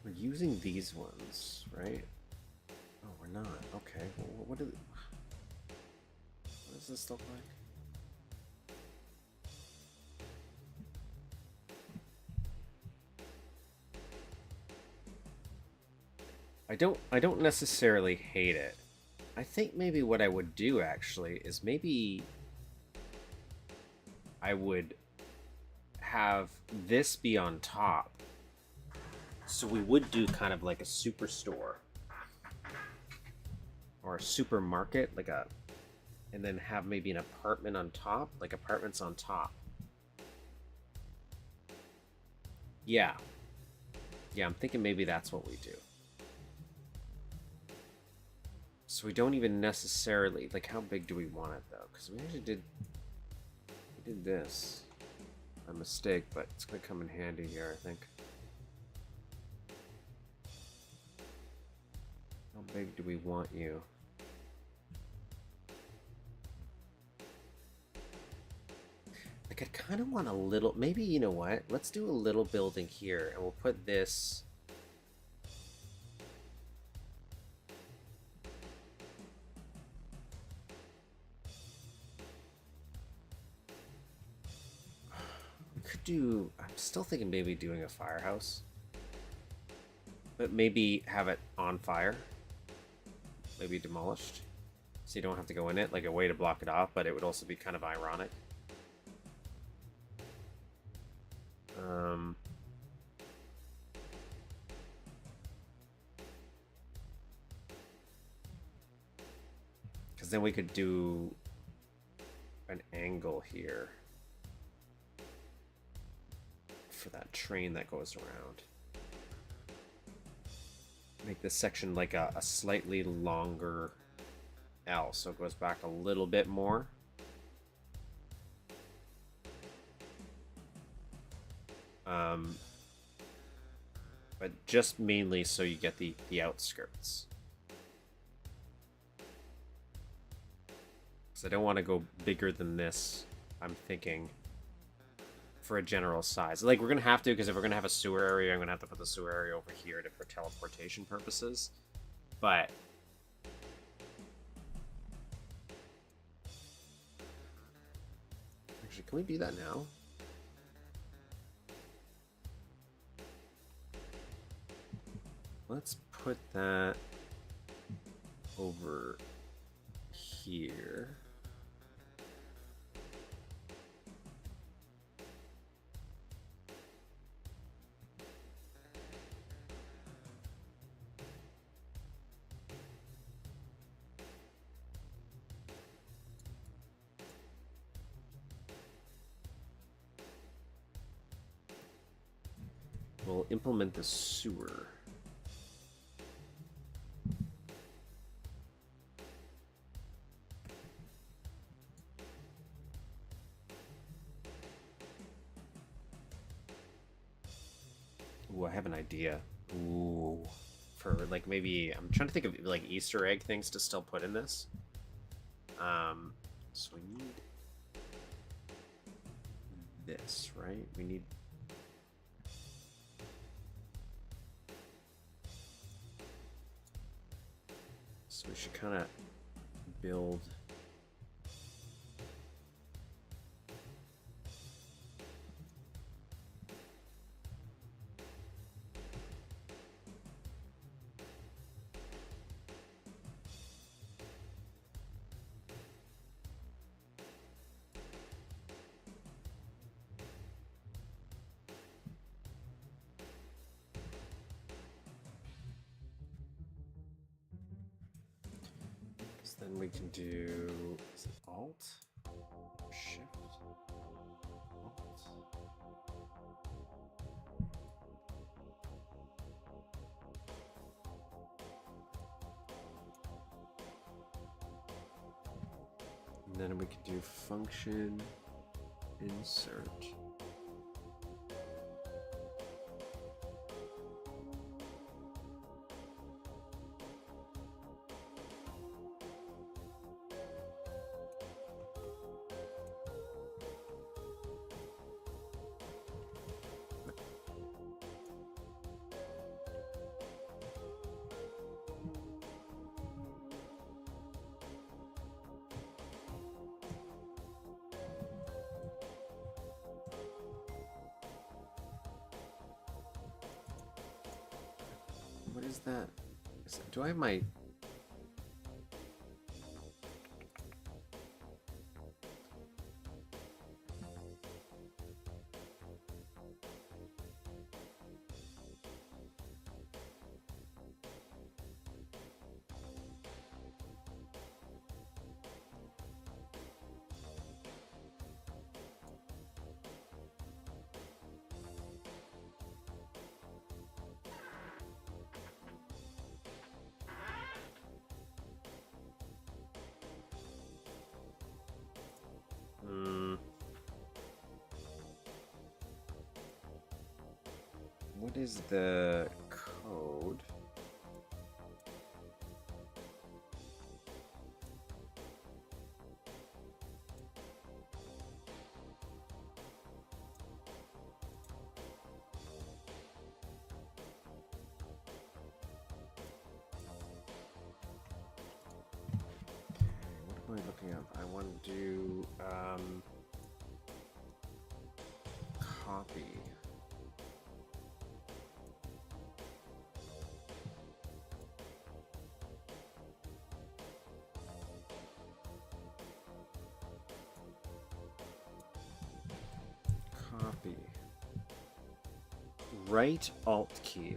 We're using these ones, right? Oh, we're not. Okay. Well, what does this look like? I don't necessarily hate it. I think maybe what I would do actually is maybe I would have this be on top. So we would do kind of like a superstore or a supermarket, like a, and then have maybe an apartment on top, like apartments on top. Yeah. Yeah, I'm thinking maybe that's what we do. So we don't even necessarily, like, how big do we want it though? Because we actually did this. A mistake, but it's gonna come in handy here, I think. How big do we want you? Like, I kind of want a little, maybe, you know what? Let's do a little building here, and we'll put this... We could do... I'm still thinking maybe doing a firehouse. But maybe have it on fire. Maybe demolished. So you don't have to go in it, like a way to block it off, but it would also be kind of ironic. Because then we could do an angle here for that train that goes around. Make this section like a slightly longer L, so it goes back a little bit more. But just mainly so you get the outskirts. Because I don't want to go bigger than this, I'm thinking, for a general size. Like, we're going to have to, because if we're going to have a sewer area, I'm going to have to put the sewer area over here for teleportation purposes. But... actually, can we do that now? Let's put that over here. We'll implement the sewer. Ooh, I have an idea. Ooh. For, like, maybe... I'm trying to think of, like, Easter egg things to still put in this. So we need... this, right? We need... so we should kind of build... Then we can do, is it Alt? Shift? Alt? And then we can do function insert. What is that? Do I have my... What is the code? What am I looking up? I want to do copy. Copy. Right Alt key.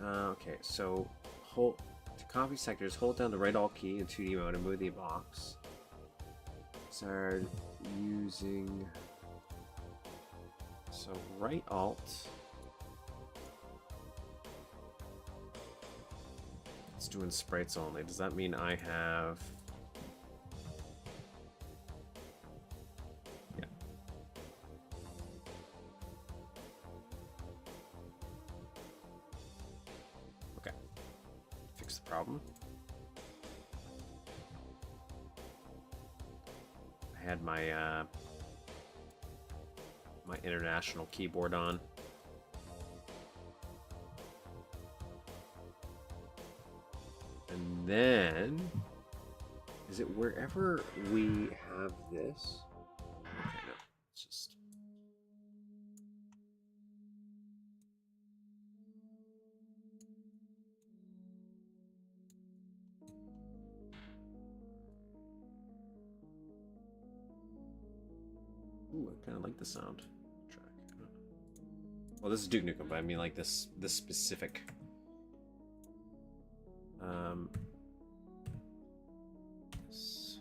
Okay, so hold to copy sectors. Hold down the right Alt key in 2D mode and move the box. Start using. So right Alt. It's doing sprites only. Does that mean I have? Problem. I had my my international keyboard on. And then is it wherever we have this? Okay, no, it's just ooh, I kind of like the sound track. Well, this is Duke Nukem, but I mean like this specific. This.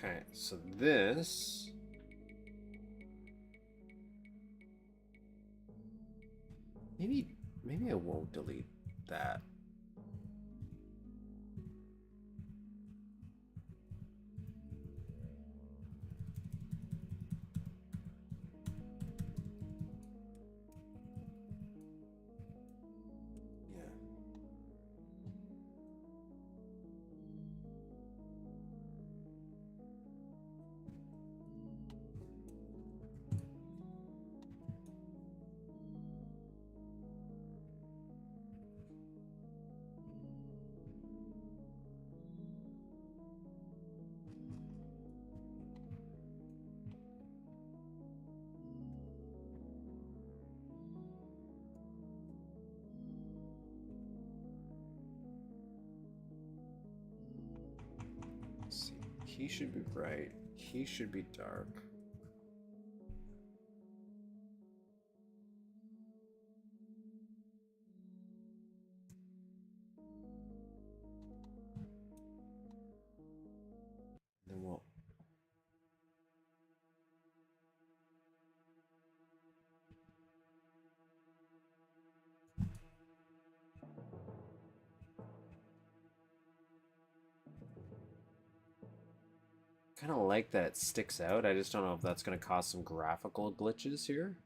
Okay, so this maybe I won't delete that. Yeah. He should be bright. He should be dark. Then we'll... kind of like that it sticks out. I just don't know if that's going to cause some graphical glitches here.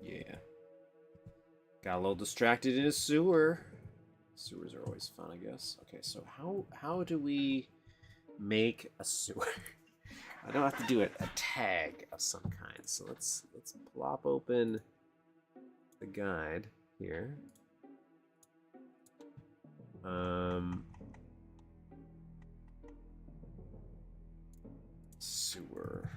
Yeah. Got a little distracted in a sewer. Sewers are always fun, I guess. Okay, so how do we make a sewer? I don't have to do a tag of some kind. So let's plop open the guide here. Sewer.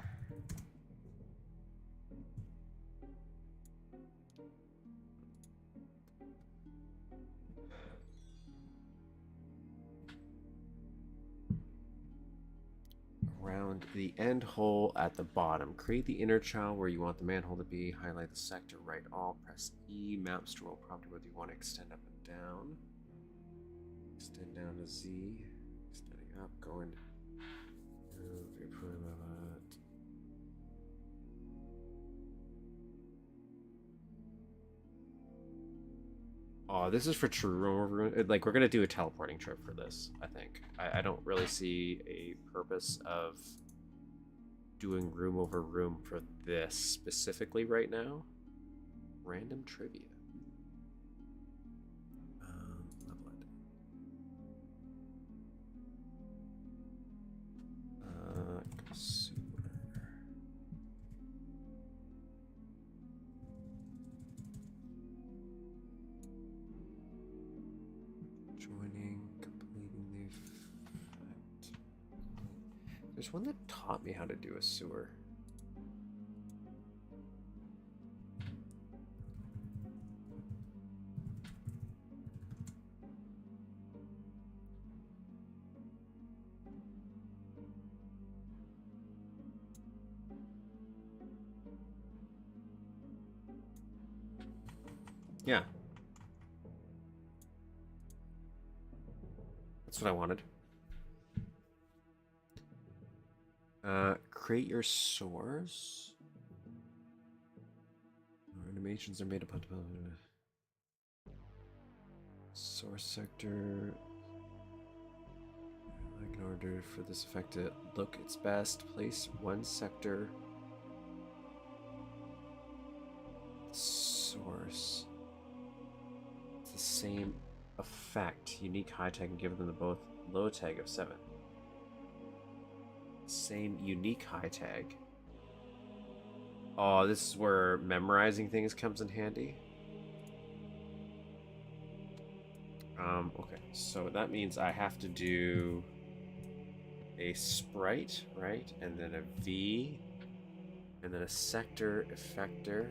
Around the end hole at the bottom. Create the inner channel where you want the manhole to be. Highlight the sector, right all. Press E. Mapster will prompt you whether you want to extend up and down. Extend down to Z. Extending up, going. Oh, this is for true. Like, we're gonna do a teleporting trip for this, I think. I don't really see a purpose of doing room over room for this specifically right now. Random trivia. Level it. Sewer. Joining, completing the effect. There's one that taught me how to do a sewer. Yeah. That's what I wanted. Create your source. Animations are made up of source sector. In order for this effect to look its best, place one sector source. It's the same effect. Unique high tag and give them the both low tag of 7. Same unique high tag. Oh, this is where memorizing things comes in handy. Okay, so that means I have to do a sprite, right? And then a V, and then a sector effector.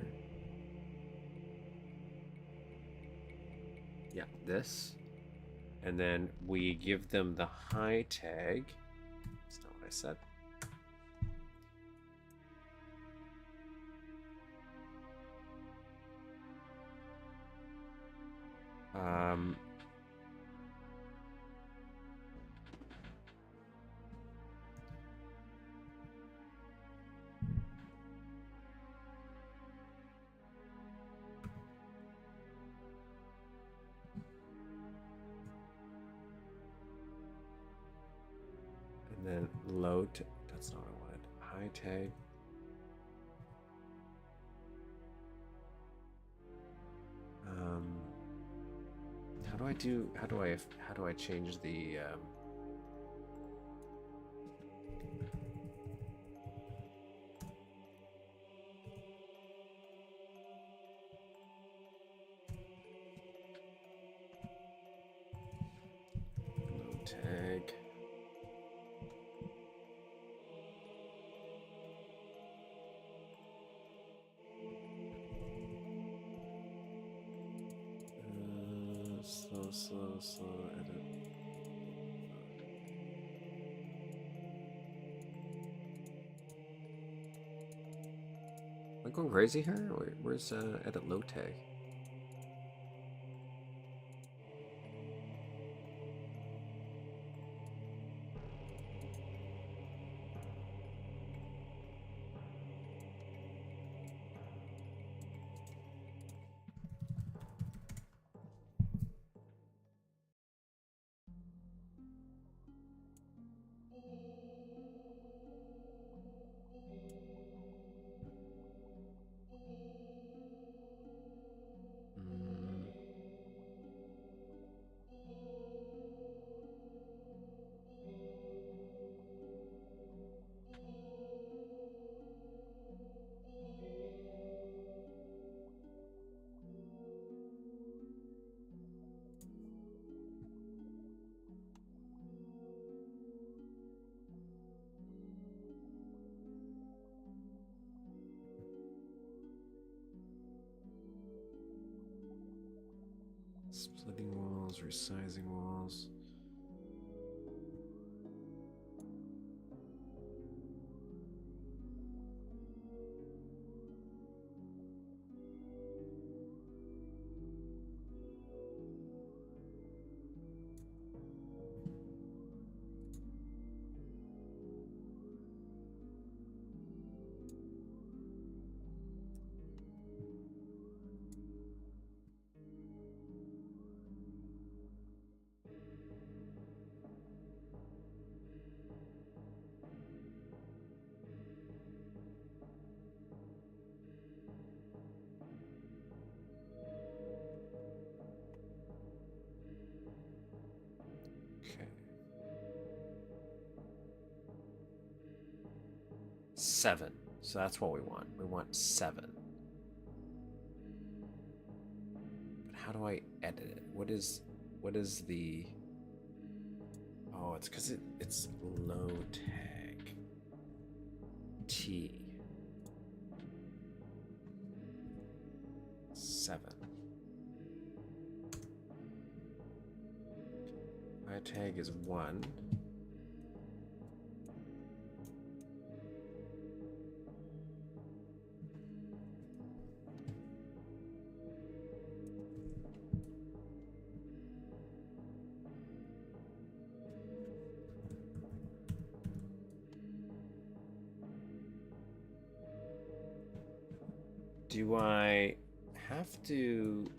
Yeah, this. And then we give them the high tag. That's not what I said. And then load. That's not what I wanted. High tag. How do I change the Slow, edit. Am I going crazy here? Where's edit load tag? Mm. Splitting walls, resizing walls. Okay. 7. So that's what we want. We want 7. But how do I edit it? What is the... Oh, it's because it's low tag. T. 7. My tag is 1. Do I have to...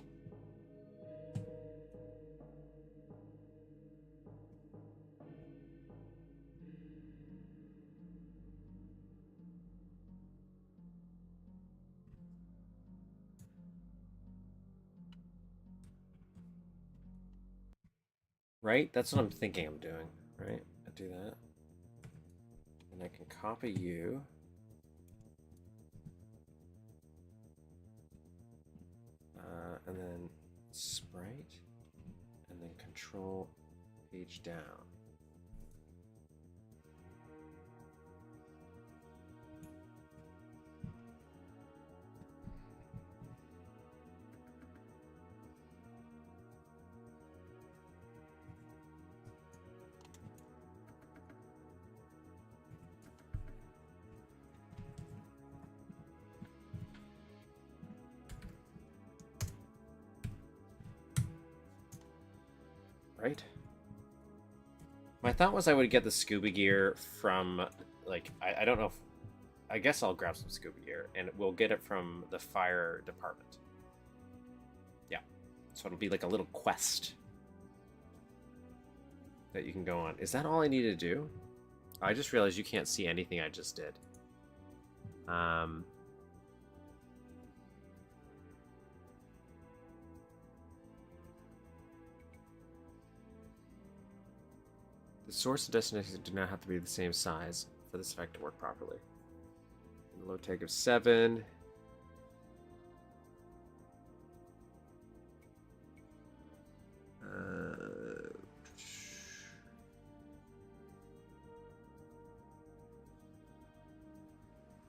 Right? That's what I'm thinking I'm doing, right? I do that. And I can copy you. And then sprite. And then control page down. Right? My thought was I would get the scuba gear from, like, I don't know if... I guess I'll grab some scuba gear, and we'll get it from the fire department. Yeah. So it'll be like a little quest that you can go on. Is that all I need to do? I just realized you can't see anything I just did. The source and destination do not have to be the same size for this effect to work properly. And the low tag of 7.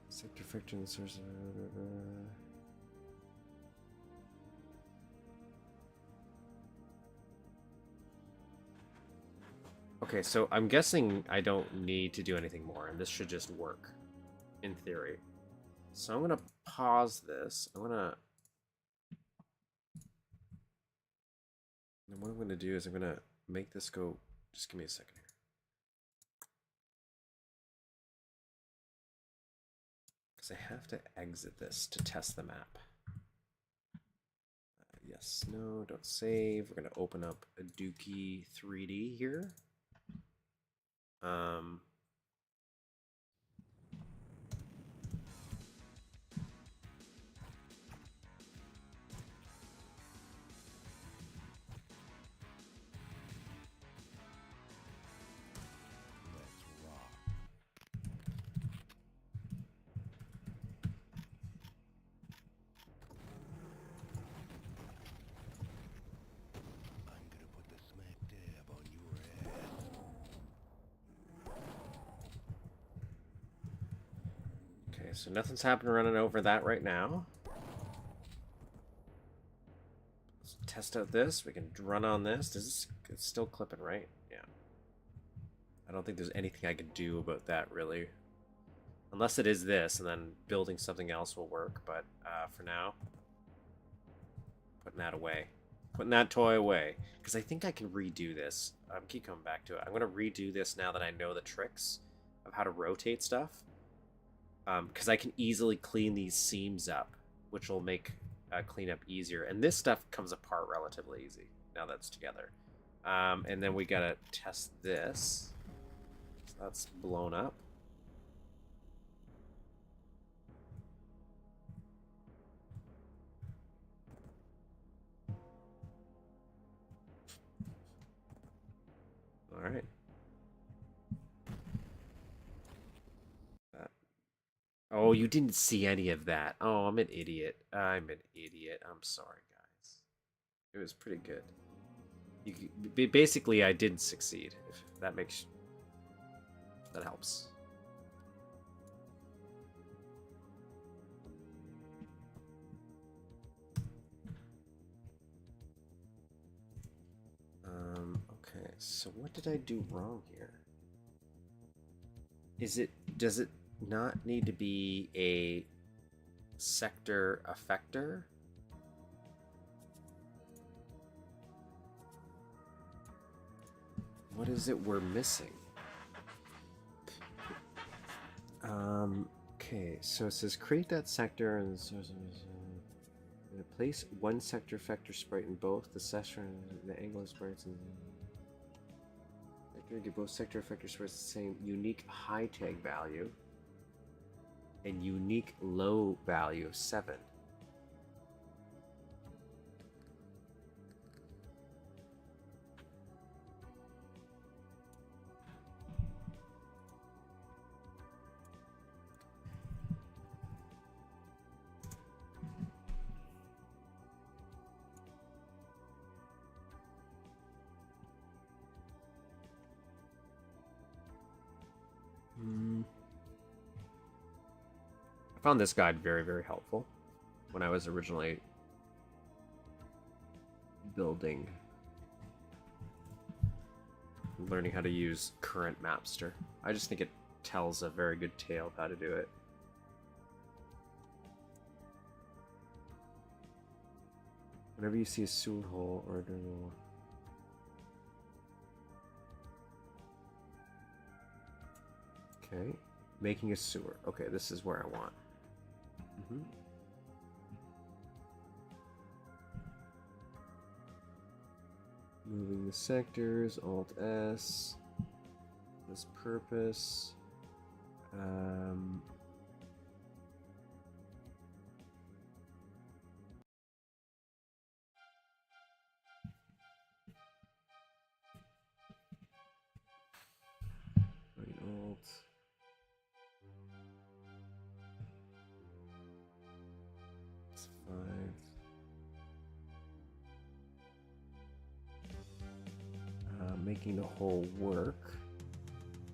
Sector effect in the source of... Okay, so I'm guessing I don't need to do anything more, and this should just work, in theory. So I'm gonna pause this. And what I'm gonna do is I'm gonna make this go. Just give me a second here. Because I have to exit this to test the map. Yes, no, don't save. We're gonna open up a Dookie 3D here. Okay, so nothing's happening running over that right now. Let's test out this. We can run on this. It's still clipping, right? Yeah. I don't think there's anything I can do about that, really. Unless it is this, and then building something else will work. But for now, putting that away. Putting that toy away. Because I think I can redo this. Keep coming back to it. I'm going to redo this now that I know the tricks of how to rotate stuff. Because I can easily clean these seams up, which will make cleanup easier. And this stuff comes apart relatively easy now that's together. And then we got to test this. So that's blown up. All right. Oh, you didn't see any of that. Oh, I'm an idiot. I'm an idiot. I'm sorry, guys. It was pretty good. Basically, I didn't succeed. If that makes... that helps. Okay, so what did I do wrong here? Does it not need to be a sector effector? What is it we're missing? Okay, so it says create that sector and place one sector effector sprite in both the sector and the angle of sprites and give both sector effector sprites the same unique high tag value and unique low value of 7. I found this guide very, very helpful when I was originally building, learning how to use current Mapster. I just think it tells a very good tale of how to do it. Whenever you see a sewer hole or a door. Okay, making a sewer. Okay, this is where I want. Moving the sectors, Alt S. This purpose. Alt. It's 5. Making the hole work.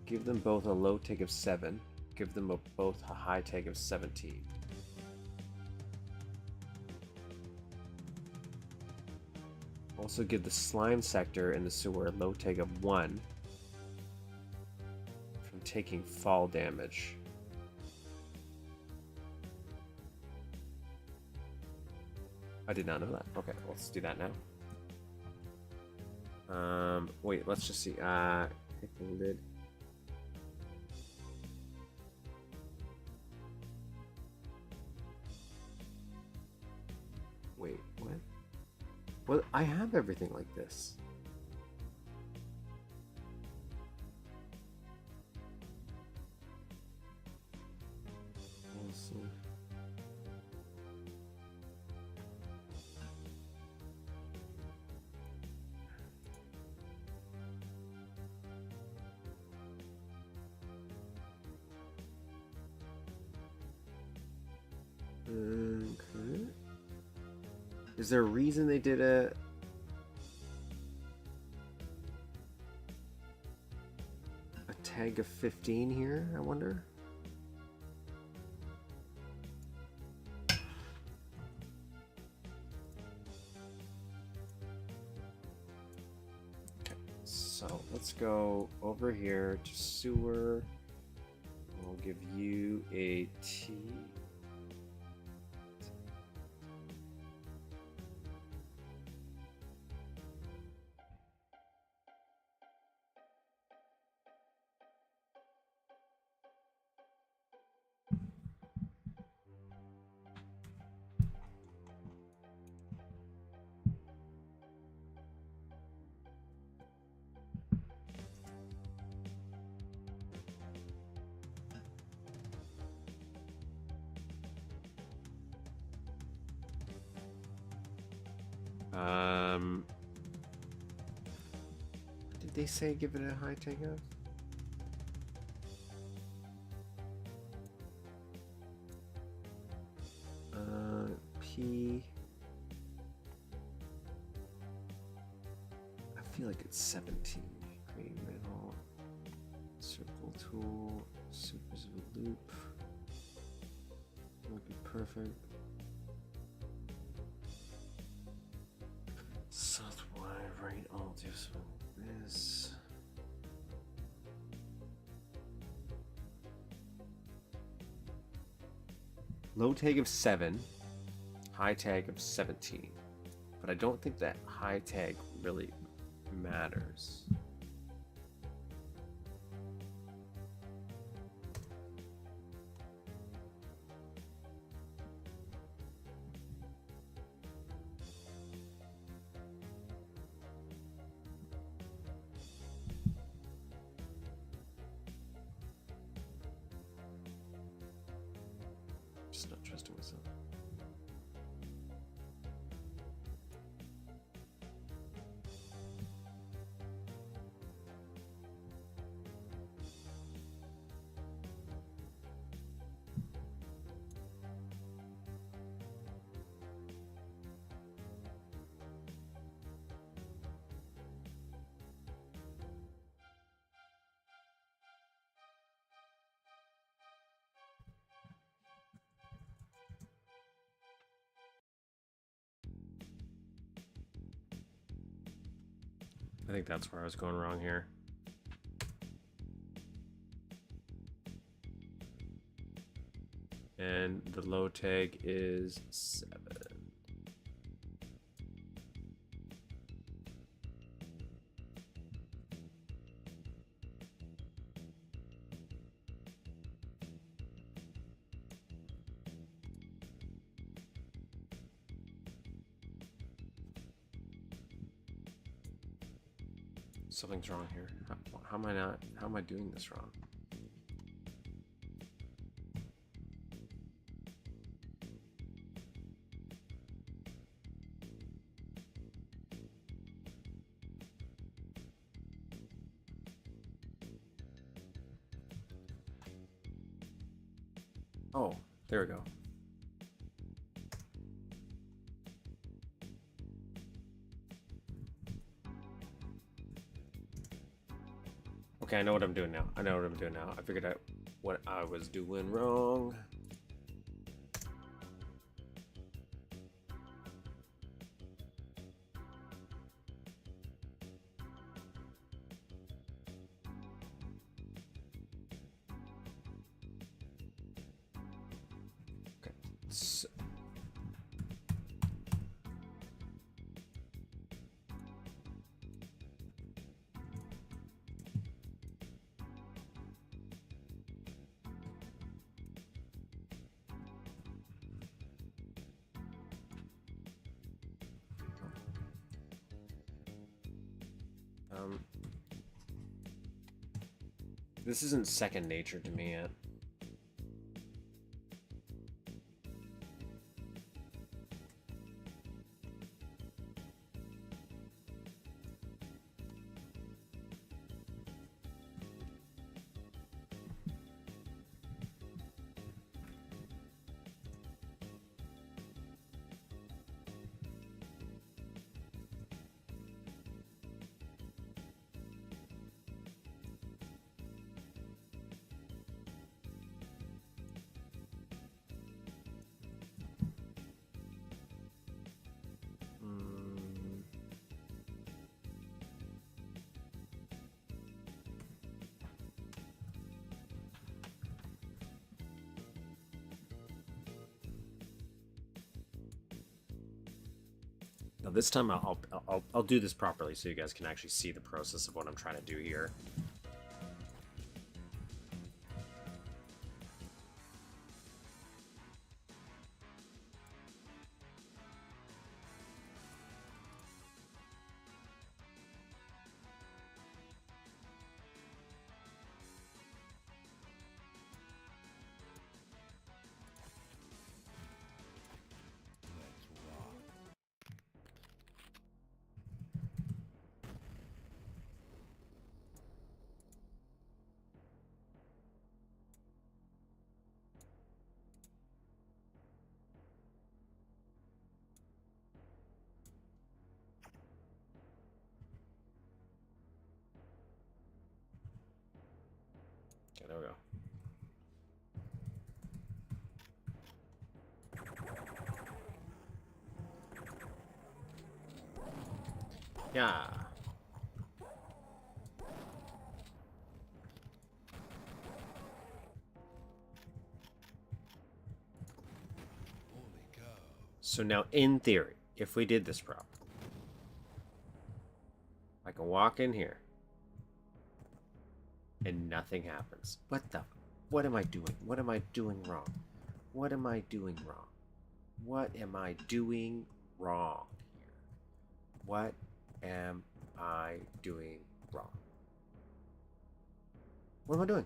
Give them both a low tag of 7. Give them both a high tag of 17. Also give the slime sector and the sewer a low tag of 1 taking fall damage. I did not know that. Okay, let's do that now. Wait, let's just see. Hit the lid. Wait, what? Well, I have everything like this. Awesome. Okay. Is there a reason they did a tag of 15 here, I wonder? Okay, so let's go over here to sewer. We'll give you a T. Did they say give it a high take of? P. I feel like it's 17. Green middle. Circle tool. Super loop. Would be perfect. South wide, right, I'll do some of this. Low tag of 7, high tag of 17. But I don't think that high tag really matters. Just not trusting myself. I think that's where I was going wrong here. And the low tag is 7. Something's wrong here. How am I doing this wrong? Oh, there we go. Okay, I know what I'm doing now. I figured out what I was doing wrong. So, this isn't second nature to me yet. Now this time I'll do this properly so you guys can actually see the process of what I'm trying to do here. Okay, there we go. Yeah. So now, in theory, if we did this properly, I can walk in here and nothing happens. What am I doing? What am I doing wrong? What am I doing wrong? What am I doing wrong here? What am I doing wrong? What am I doing?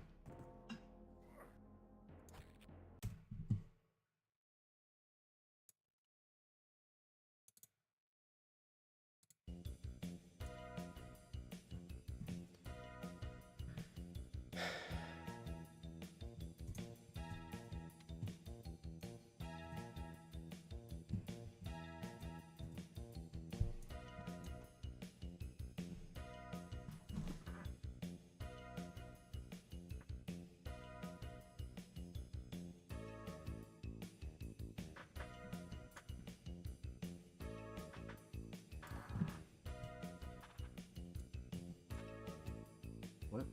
What?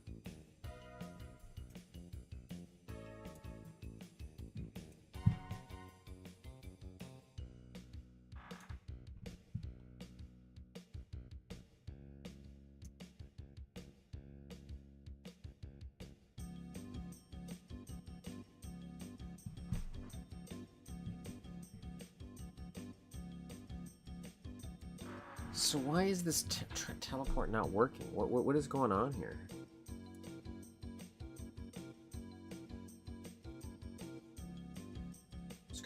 So why is this teleport not working? What is going on here?